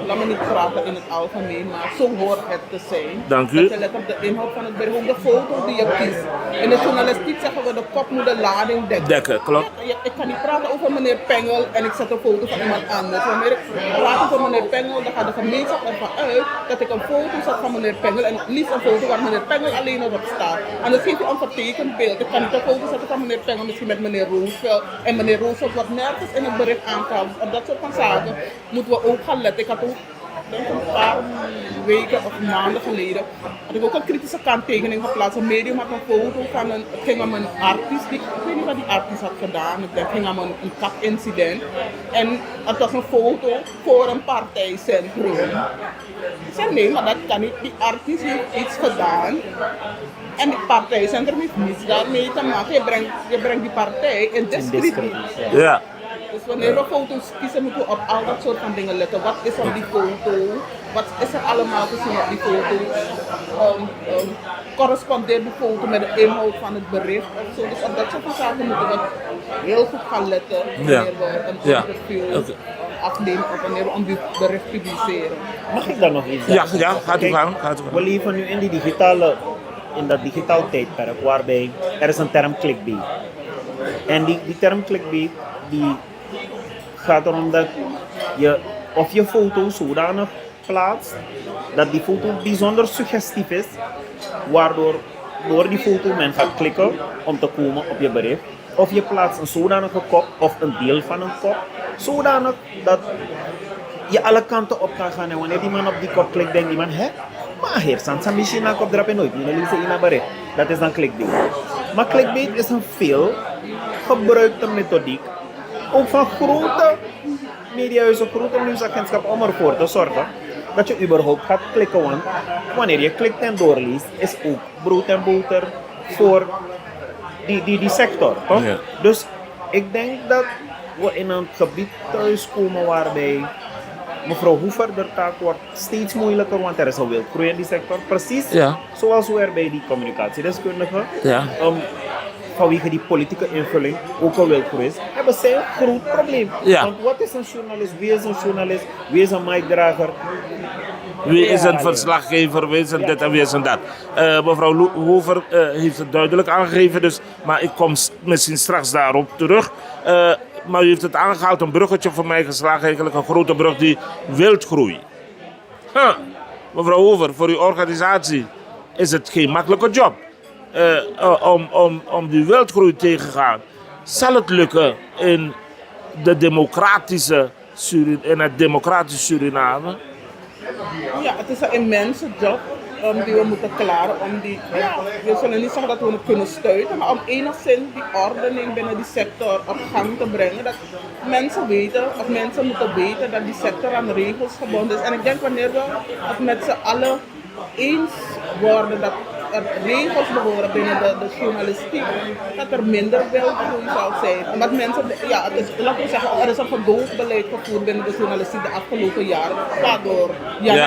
laten we niet praten in het algemeen, maar zo hoort het te zijn. Dank u. Dat je let op de inhoud van het bericht, ook de foto die je kiest. In de journalistiek zeggen we de kop moet de lading dekken. Klopt. Ik kan niet praten over meneer Pengel en ik zet een foto van iemand anders. Wanneer ik praat over meneer Pengel, dan gaat de gemeenschap ervan uit dat ik een foto zet van meneer Pengel en liefst een foto waar meneer Pengel alleen op staat. En dan geef je een vertekend beeld. Ik kan niet een foto zetten van meneer Pengel, misschien met meneer Roosevelt. En meneer Roosevelt wordt nergens in het bericht aangehaald. Op dat soort van zaken moeten we ook gaan letten. Ik had ook, denk ik, een paar weken of maanden geleden, had ik ook een kritische kanttekening geplaatst. Een medium had een foto van het ging om een artiest, ik weet niet wat die artiest had gedaan, het ging om een kakincident. En het was een foto voor een partijcentrum. Ik zei nee, maar dat kan niet. Die artiest heeft iets gedaan. En het partijcentrum heeft niets daarmee te maken. Je brengt die partij in discrediet. Ja. Dus wanneer we foto's kiezen, moeten we op al dat soort van dingen letten. Wat is op die foto? Wat is er allemaal te zien op die foto? Correspondeert die foto met de inhoud van het bericht? Of zo. Dus op dat soort van zaken moeten we heel goed gaan letten wanneer we een interview afnemen of wanneer we een bericht publiceren. Mag ik daar nog iets zeggen? Ja, gaat u gang. We leven nu in dat digitaal tijdperk waarbij er is een term clickbait. En die term clickbait die gaat erom dat je of je foto zodanig plaatst dat die foto bijzonder suggestief is, waardoor door die foto men gaat klikken om te komen op je bericht. Of je plaatst een zodanige kop of een deel van een kop, zodanig dat je alle kanten op kan gaan. En wanneer die man op die kop klikt, denkt die man, hè? Maar hier staat zijn misschien een kop drapen nooit. Je leest in een bericht. Dat is dan clickbait. Maar clickbait is een veel gebruikte methodiek. Ook van grote mediahuizen, grote nieuwsagentschappen, om ervoor te zorgen dat je überhaupt gaat klikken. Want wanneer je klikt en doorleest, is ook brood en boter voor die sector. Toch? Ja. Dus ik denk dat we in een gebied thuiskomen waarbij mevrouw Hoever, de taak wordt steeds moeilijker, want er is een wildgroei in die sector. Precies zoals we er bij die communicatiedeskundigen, vanwege die politieke invulling, ook een wildgroei is, hebben zij een groot probleem. Ja. Want wat is een journalist? Wie is een journalist? Wie is een micdrager? Wie is een verslaggever, wie is een dit en wie is een dat. Mevrouw Hoever heeft het duidelijk aangegeven, dus, maar ik kom misschien straks daarop terug. Maar u heeft het aangehaald, een bruggetje voor mij geslagen, eigenlijk een grote brug, die wildgroei. Mevrouw Hoever, voor uw organisatie is het geen makkelijke job om die wildgroei tegen te gaan. Zal het lukken in het democratische Suriname? Ja, het is een immense job die we moeten klaren. We zullen niet zeggen dat we het kunnen stuiten, maar om enigszins die ordening binnen die sector op gang te brengen. Dat mensen weten, of mensen moeten weten dat die sector aan regels gebonden is. En ik denk wanneer we het met z'n allen eens worden dat er regels behoren binnen de journalistiek, dat er minder wildgroei zal zijn. Omdat mensen, laten we zeggen, er is een gedoogbeleid gevoerd binnen de journalistiek de afgelopen jaren, waardoor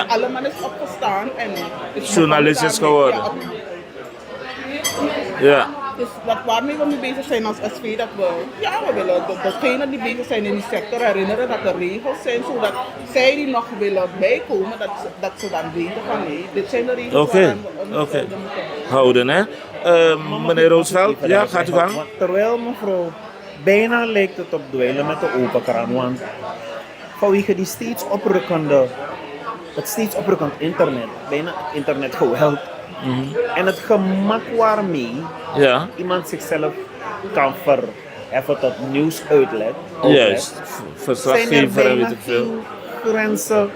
Alleman is opgestaan en journalist is geworden. Ja. Dus waarmee we mee bezig zijn als SV, dat we willen degenen die bezig zijn in die sector herinneren dat er regels zijn, zodat zij die nog willen bijkomen, dat ze dan weten van nee, dit zijn de regels Oké. we Oké. moeten Houden, hè? Meneer Roosveld, ja, gaat u gang. Terwijl mevrouw, bijna lijkt het op dweilen met de open kraan, want vanwege het steeds oprukkend internet, bijna internetgeweld, en het gemak waarmee Ja, iemand zichzelf kan verheffen tot nieuwsuitlet, juist. zijn er Verslaggever en weet bijna ik veel. geen grenzen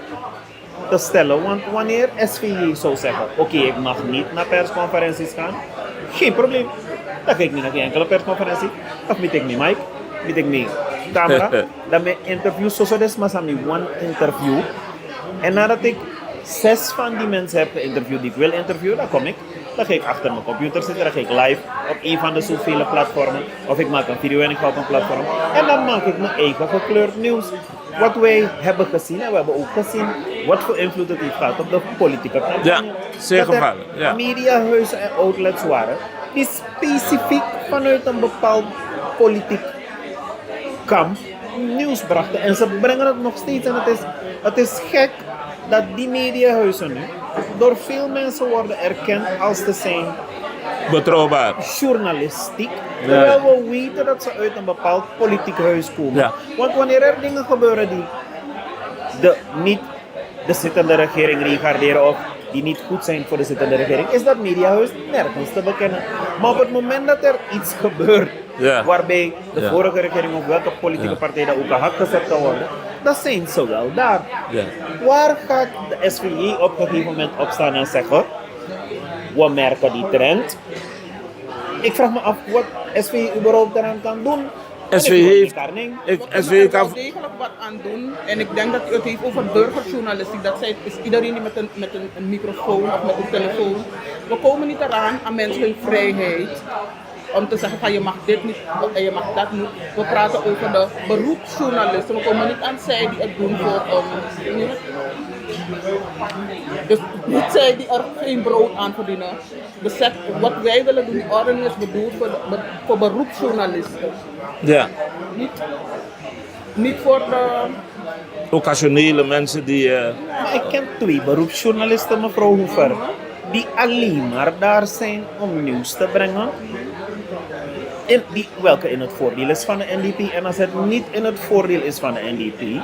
te stellen. Want wanneer SVJ zou zeggen, oké, ik mag niet naar persconferenties gaan, geen probleem. Dan ga ik niet naar geen enkele persconferentie. Of meet ik niet mic, meet ik niet camera. Dan mijn interview, zoals het is, maar een one interview. En nadat ik 6 van die mensen heb geïnterviewd die ik wil interviewen, dan kom ik. Dan ga ik achter mijn computer zitten, dan ga ik live op een van de zoveel platformen. Of ik maak een video en ik ga op een platform. En dan maak ik mijn eigen gekleurd nieuws. Wat wij hebben gezien, en we hebben ook gezien wat voor invloed het heeft gehad op de politieke campagne. Ja, zeer Dat er gevaarlijk, ja. mediahuizen en outlets waren die specifiek vanuit een bepaald politiek kamp nieuws brachten. En ze brengen het nog steeds. En het is gek dat die mediahuizen nu door veel mensen worden erkend als te zijn Betrouwbaar. journalistiek. Terwijl we weten dat ze uit een bepaald politiek huis komen. Ja. Want wanneer er dingen gebeuren die niet de zittende regering regarderen of die niet goed zijn voor de zittende regering, is dat mediahuis nergens te bekennen. Maar op het moment dat er iets gebeurt Ja. waarbij de Ja. vorige regering of welke politieke partij dat ook hak gezet kan worden, dan zijn ze wel daar. Ja. Waar gaat de SVJ op een gegeven moment opstaan en zeggen, we merken die trend. Ik vraag me af wat SVJ überhaupt eraan kan doen. SVJ En ik heeft- hoor niet Ik, We kunnen SW er kan... wel degelijk wat aan doen. En ik denk dat u het heeft over burgerjournalistiek. Dat is iedereen die met een microfoon of met een telefoon. We komen niet eraan aan mensen hun vrijheid. Om te zeggen van je mag dit niet en je mag dat niet. We praten over de beroepsjournalisten. We komen niet aan zij die het doen voor dus niet zij die er geen brood aan verdienen. Besef, wat wij willen doen, die ordening is bedoeld voor beroepsjournalisten. Ja. Niet voor de... Occasionele mensen die... Maar ik ken 2 beroepsjournalisten, mevrouw Hoever, die alleen maar daar zijn om nieuws te brengen. Welke in het voordeel is van de NDP. En als het niet in het voordeel is van de NDP,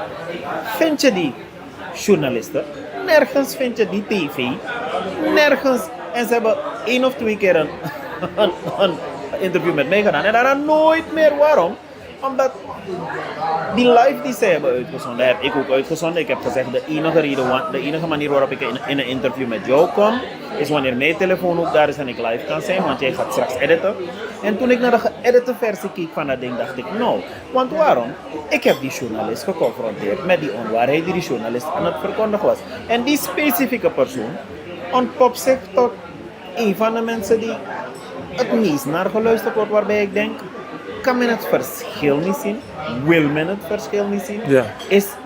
vind je die journalisten, nergens vind je die tv, nergens. En ze hebben 1 of 2 keer een interview met mij gedaan en daarna nooit meer. Waarom? Omdat die live die zij hebben uitgezonden, heb ik ook uitgezonden. Ik heb gezegd, de enige manier waarop ik in een interview met jou kom, is wanneer mijn telefoon ook daar is en ik live kan zijn, want jij gaat straks editen. En toen ik naar de geëdite versie keek van dat ding, dacht ik, nou, want waarom? Ik heb die journalist geconfronteerd met die onwaarheid die journalist aan het verkondigen was. En die specifieke persoon ontpopt zich tot een van de mensen die het meest naar geluisterd wordt, waarbij ik denk, kan men het verschil niet zien? Wil men het verschil niet zien? Ja.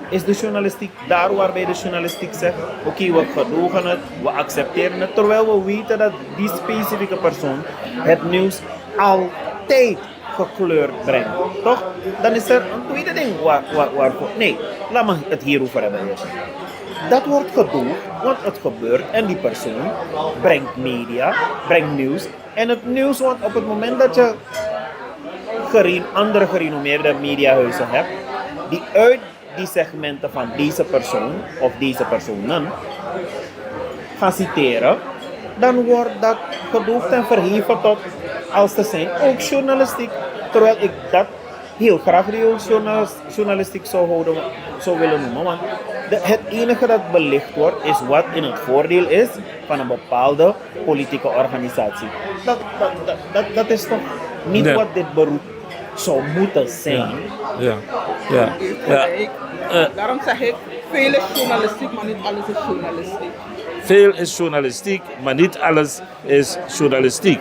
Is de journalistiek daar waarbij de journalistiek zegt, oké, we gedogen het, we accepteren het, terwijl we weten dat die specifieke persoon het nieuws altijd gekleurd brengt. Toch? Dan is er een tweede ding waarvoor. Nee, laat me het hierover hebben. Dat wordt gedoogd, want het gebeurt en die persoon brengt media, brengt nieuws. En het nieuws, want op het moment dat je andere gerenommeerde mediahuizen hebt, die uit die segmenten van deze persoon of deze personen gaan citeren, dan wordt dat gedoogd en verheven tot als te zijn ook journalistiek. Terwijl ik dat heel graag journalistiek zou willen noemen. Want het enige dat belicht wordt is wat in het voordeel is van een bepaalde politieke organisatie. Dat is toch niet Nee. wat dit beroep zou moeten zijn. Ja. Ja. Ja. Daarom zeg ik, veel is journalistiek, maar niet alles is journalistiek. Veel is journalistiek, maar niet alles is journalistiek.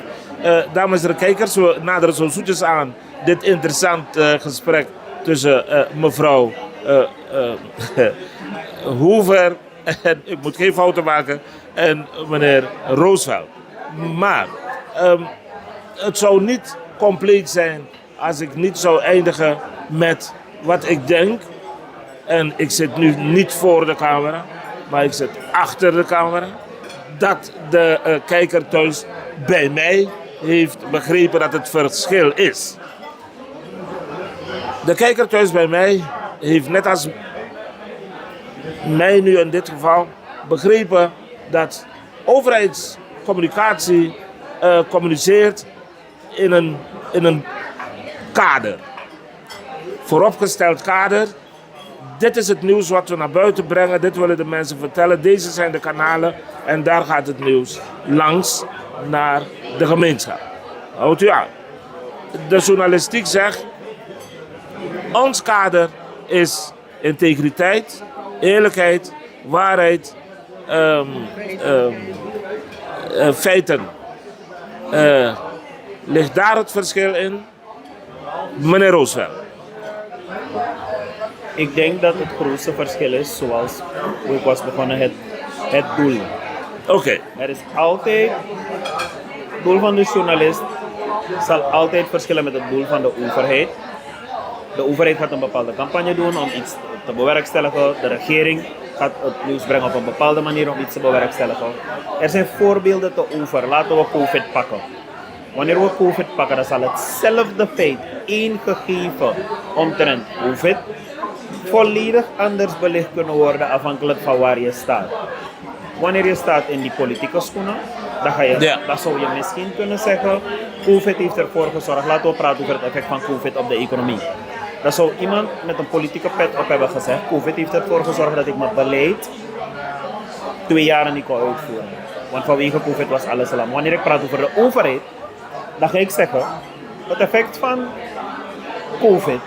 Dames en kijkers, we naderen zo zoetjes aan dit interessant gesprek tussen mevrouw Hoover, en ik moet geen fouten maken, en meneer Roosveld. Maar het zou niet compleet zijn als ik niet zou eindigen met wat ik denk. En ik zit nu niet voor de camera, maar ik zit achter de camera. Dat de kijker thuis bij mij heeft begrepen dat het verschil is. De kijker thuis bij mij heeft net als mij nu in dit geval begrepen dat overheidscommunicatie communiceert in een kader. Vooropgesteld kader. Dit is het nieuws wat we naar buiten brengen. Dit willen de mensen vertellen. Deze zijn de kanalen. En daar gaat het nieuws langs naar de gemeenschap. Houdt u aan. De journalistiek zegt, ons kader is integriteit, eerlijkheid, waarheid, feiten. Ligt daar het verschil in? Meneer Roosevelt. Ik denk dat het grootste verschil is, zoals ik was begonnen, het doel. Oké. Er is altijd, het doel van de journalist zal altijd verschillen met het doel van de overheid. De overheid gaat een bepaalde campagne doen om iets te bewerkstelligen. De regering gaat het nieuws brengen op een bepaalde manier om iets te bewerkstelligen. Er zijn voorbeelden te over. Laten we COVID pakken. Wanneer we COVID pakken, dan zal hetzelfde feit, één gegeven omtrent COVID, volledig anders belicht kunnen worden afhankelijk van waar je staat. Wanneer je staat in die politieke schoenen, dan zou je misschien kunnen zeggen, COVID heeft ervoor gezorgd, laten we praten over het effect van COVID op de economie. Dan zou iemand met een politieke pet op hebben gezegd, COVID heeft ervoor gezorgd dat ik mijn beleid 2 jaar niet kon uitvoeren. Want vanwege COVID was alles lam. Wanneer ik praat over de overheid, dan ga ik zeggen, het effect van COVID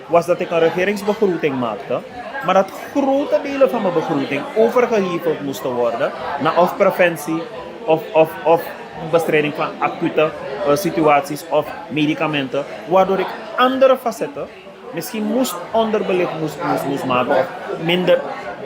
was dat ik een regeringsbegroting maakte, maar dat grote delen van mijn begroting overgeheveld moesten worden naar of preventie of bestrijding van acute situaties of medicamenten, waardoor ik andere facetten misschien onderbelicht moest maken of minder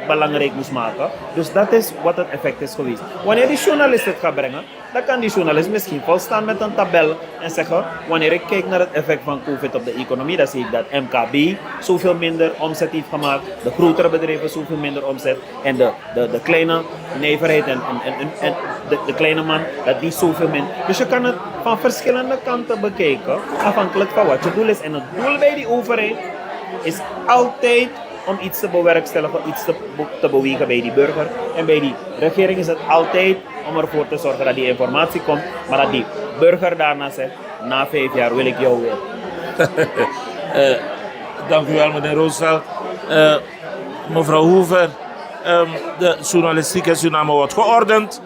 belangrijk moest maken. Dus dat is wat het effect is geweest. Wanneer die journalist het gaat brengen, dan kan die journalist misschien volstaan met een tabel en zeggen, wanneer ik kijk naar het effect van COVID op de economie, dan zie ik dat MKB zoveel minder omzet heeft gemaakt, de grotere bedrijven zoveel minder omzet en de kleine nijverheid en de kleine man, dat die zoveel minder. Dus je kan het van verschillende kanten bekijken, afhankelijk van wat je doel is. En het doel bij die overheid is altijd om iets te bewerkstelligen, iets te bewegen bij die burger. En bij die regering is het altijd om ervoor te zorgen dat die informatie komt, maar dat die burger daarna zegt, na 5 jaar wil ik jou weer. Dank u wel, meneer Roosevelt. Mevrouw Hoever, de journalistiek in Suriname wordt geordend.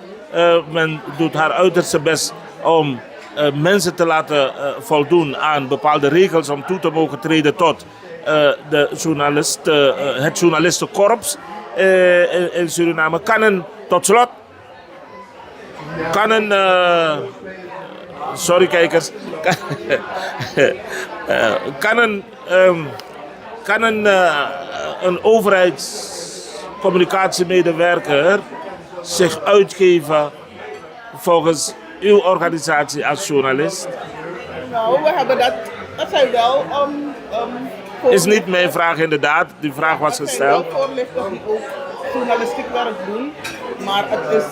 Men doet haar uiterste best om mensen te laten voldoen aan bepaalde regels om toe te mogen treden tot het journalistenkorps in Suriname. Tot slot, sorry kijkers, kan een overheidscommunicatiemedewerker zich uitgeven volgens uw organisatie als journalist? Nou, we hebben dat zijn wel is niet mijn vraag inderdaad, die vraag was gesteld. Er zijn wel voorlichters die ook journalistiek werk doen, maar het is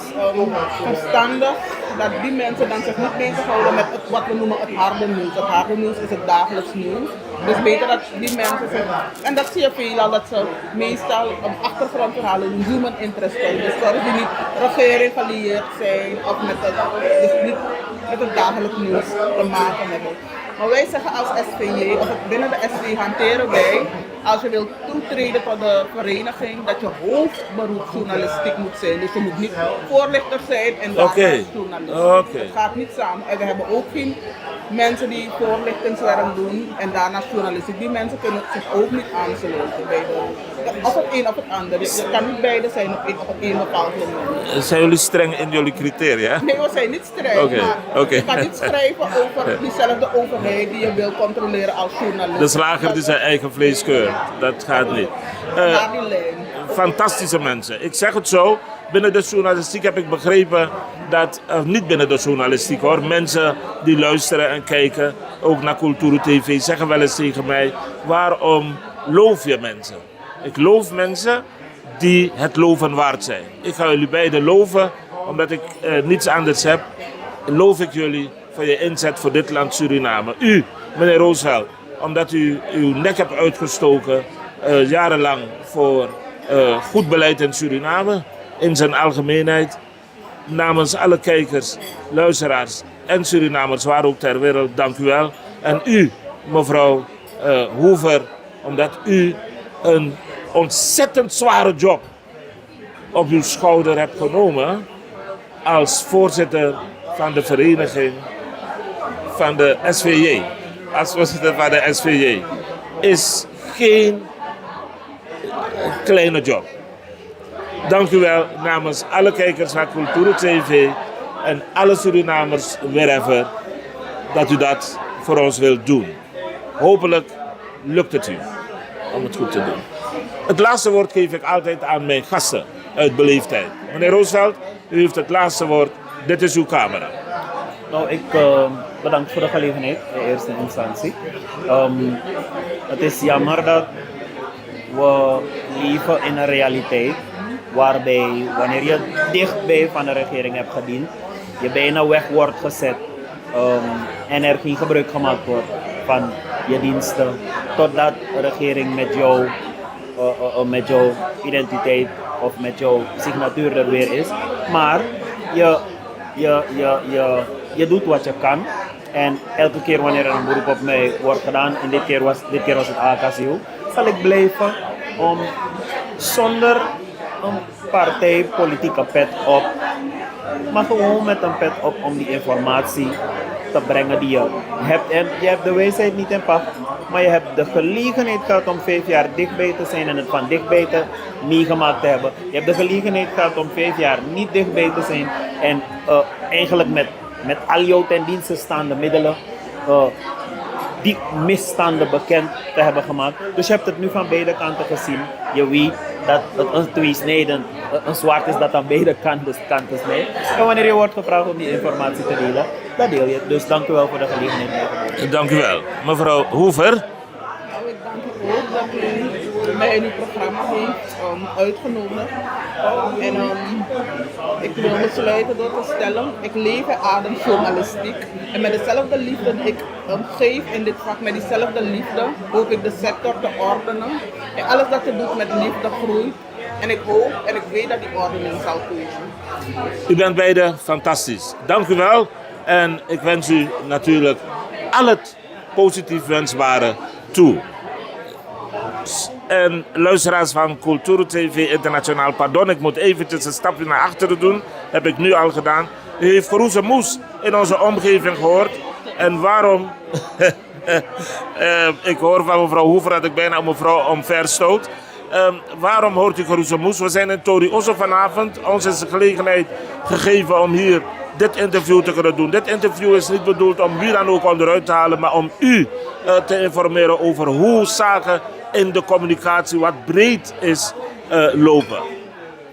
verstandig dat die mensen dan zich niet bezighouden met wat we noemen het harde nieuws. Het harde nieuws is het dagelijks nieuws. Dus beter dat die mensen zich, en dat zie je veelal, dat ze meestal achtergrondverhalen doen, human interest hebben. Dus dat die niet regering gelieerd zijn of dus niet met het dagelijks nieuws te maken hebben. Maar wij zeggen als SVJ, of binnen de SVJ hanteren wij, als je wilt toetreden tot de vereniging, dat je hoofdberoep journalistiek moet zijn. Dus je moet niet voorlichter zijn en daarna journalist. Het gaat niet samen. En we hebben ook geen mensen die voorlichtingswerk doen en daarna journalistiek. Die mensen kunnen zich ook niet aansluiten bij of het een of het ander. Het kan niet beide zijn op een bepaald moment. Zijn jullie streng in jullie criteria? Nee, we zijn niet streng. Maar je kan niet schrijven over diezelfde overheid die je wil controleren als journalist. De slager die zijn eigen vlees keurt. Dat gaat niet. Naar die lijn. Fantastische mensen. Ik zeg het zo, binnen de journalistiek heb ik begrepen dat, niet binnen de journalistiek hoor, mensen die luisteren en kijken, ook naar Cultura TV, zeggen wel eens tegen mij, waarom loof je mensen? Ik loof mensen die het loven waard zijn. Ik ga jullie beiden loven, omdat ik niets anders heb. Loof ik jullie voor je inzet voor dit land Suriname. U, meneer Roosveld, omdat u uw nek hebt uitgestoken jarenlang voor goed beleid in Suriname, in zijn algemeenheid. Namens alle kijkers, luisteraars en Surinamers, waar ook ter wereld, dank u wel. En u, mevrouw Hoover, omdat u een ontzettend zware job op uw schouder hebt genomen als voorzitter van de vereniging van de SVJ. Als voorzitter van de SVJ is geen kleine job. Dank u wel namens alle kijkers van Cultura TV en alle Surinamers wherever dat u dat voor ons wilt doen. Hopelijk lukt het u om het goed te doen. Het laatste woord geef ik altijd aan mijn gasten uit beleefdheid. Meneer Roosveld, u heeft het laatste woord. Dit is uw camera. Nou, ik bedank voor de gelegenheid in eerste instantie. Het is jammer dat we leven in een realiteit waarbij wanneer je dichtbij van de regering hebt gediend, je bijna weg wordt gezet en er geen gebruik gemaakt wordt van je diensten, totdat de regering met jouw identiteit of met jouw signatuur er weer is. Maar je doet wat je kan. En elke keer wanneer er een beroep op mij wordt gedaan, en dit keer was het AKCU, zal ik blijven om zonder een partijpolitieke pet op, maar gewoon met een pet op om die informatie te brengen die je hebt. En je hebt de wijsheid niet in pacht, maar je hebt de gelegenheid gehad om 5 jaar dichtbij te zijn en het van dichtbij te meegemaakt te hebben. Je hebt de gelegenheid gehad om 5 jaar niet dichtbij te zijn en eigenlijk met al jouw ten dienste staande middelen die misstanden bekend te hebben gemaakt. Dus je hebt het nu van beide kanten gezien. Je weet dat het een tweesnijdend, een zwaard is dat aan beide kanten snijdt. En wanneer je wordt gevraagd om die informatie te delen, dat deel je. Dus dank u wel voor de gelegenheid. Dank u wel. Mevrouw Hoover. Nou, ik dank u ook dat u mij in uw programma heeft uitgenomen. En ik wil besluiten door te stellen, ik leef en adem journalistiek. En met dezelfde liefde die ik geef in dit vak, met diezelfde liefde hoop ik de sector te ordenen. En alles dat je doet met liefde groeit. En ik hoop en ik weet dat die ordening zal komen. U bent beide fantastisch. Dank u wel. En ik wens u natuurlijk al het positief wensbare toe. En luisteraars van Cultura TV Internationaal, pardon, ik moet eventjes een stapje naar achteren doen. Heb ik nu al gedaan. U heeft geroezemoes in onze omgeving gehoord. En waarom? Ik hoor van mevrouw Hoover dat ik bijna mevrouw omverstoot. Waarom hoort u geroezemoes? We zijn in Tori Osso vanavond. Ons is de gelegenheid gegeven om hier dit interview te kunnen doen. Dit interview is niet bedoeld om wie dan ook onderuit te halen, maar om u te informeren over hoe zaken in de communicatie wat breed is lopen.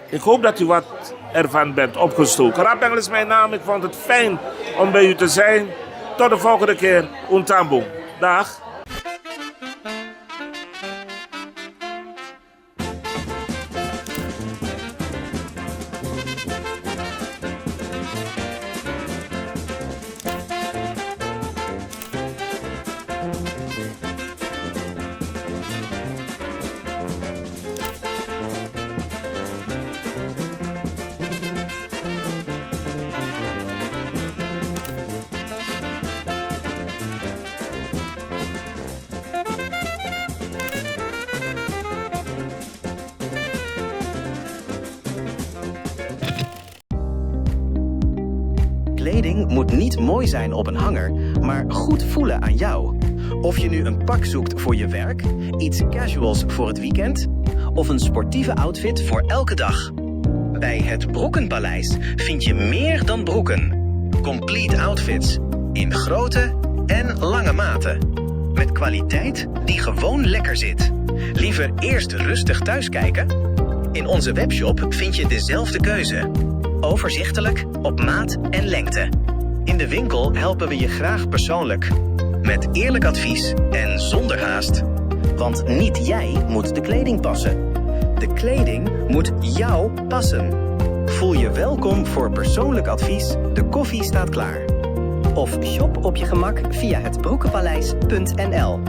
Ik hoop dat u wat ervan bent opgestoken. Rapengel is mijn naam. Ik vond het fijn om bij u te zijn. Tot de volgende keer. Untambo. Dag. Kleding moet niet mooi zijn op een hanger, maar goed voelen aan jou. Of je nu een pak zoekt voor je werk, iets casuals voor het weekend of een sportieve outfit voor elke dag. Bij het Broekenpaleis vind je meer dan broeken. Complete outfits in grote en lange maten. Met kwaliteit die gewoon lekker zit. Liever eerst rustig thuiskijken? In onze webshop vind je dezelfde keuze. Overzichtelijk, op maat en lengte. In de winkel helpen we je graag persoonlijk. Met eerlijk advies en zonder haast. Want niet jij moet de kleding passen. De kleding moet jou passen. Voel je welkom voor persoonlijk advies. De koffie staat klaar. Of shop op je gemak via hetbroekenpaleis.nl.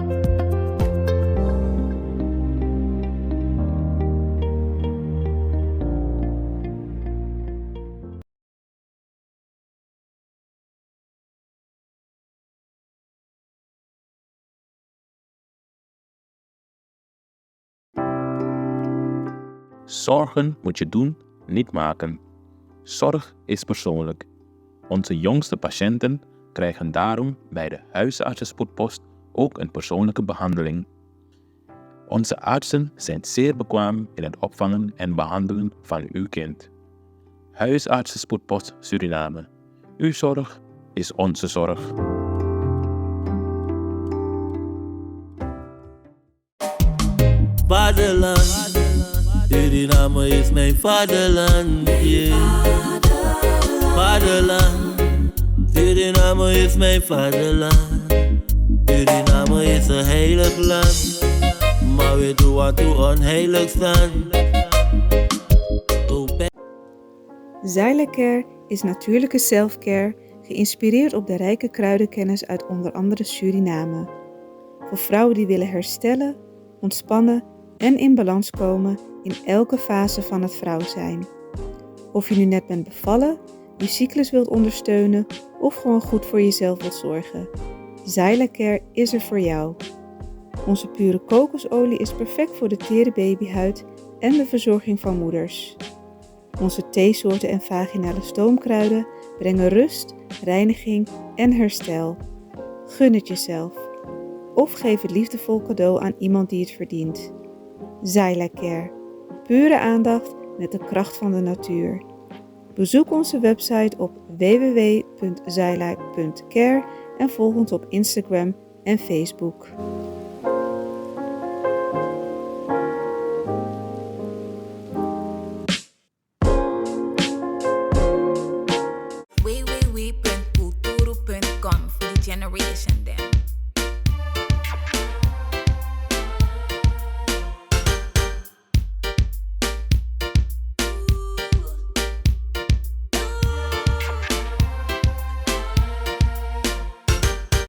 Zorgen moet je doen, niet maken. Zorg is persoonlijk. Onze jongste patiënten krijgen daarom bij de huisartsenspoedpost ook een persoonlijke behandeling. Onze artsen zijn zeer bekwaam in het opvangen en behandelen van uw kind. Huisartsenspoedpost Suriname. Uw zorg is onze zorg. Vaderland, Suriname is mijn vaderland, yeah. Vaderland, Suriname is mijn vaderland. Suriname is een heilig land, maar we doen wat toe onheilig staan. Zylecare is natuurlijke selfcare, geïnspireerd op de rijke kruidenkennis uit onder andere Suriname. Voor vrouwen die willen herstellen, ontspannen en in balans komen in elke fase van het vrouw zijn. Of je nu net bent bevallen, je cyclus wilt ondersteunen of gewoon goed voor jezelf wilt zorgen. Zylecare is er voor jou. Onze pure kokosolie is perfect voor de tere babyhuid en de verzorging van moeders. Onze theesoorten en vaginale stoomkruiden brengen rust, reiniging en herstel. Gun het jezelf. Of geef het liefdevol cadeau aan iemand die het verdient. Zylecare. Pure aandacht met de kracht van de natuur. Bezoek onze website op www.zyla.care en volg ons op Instagram en Facebook.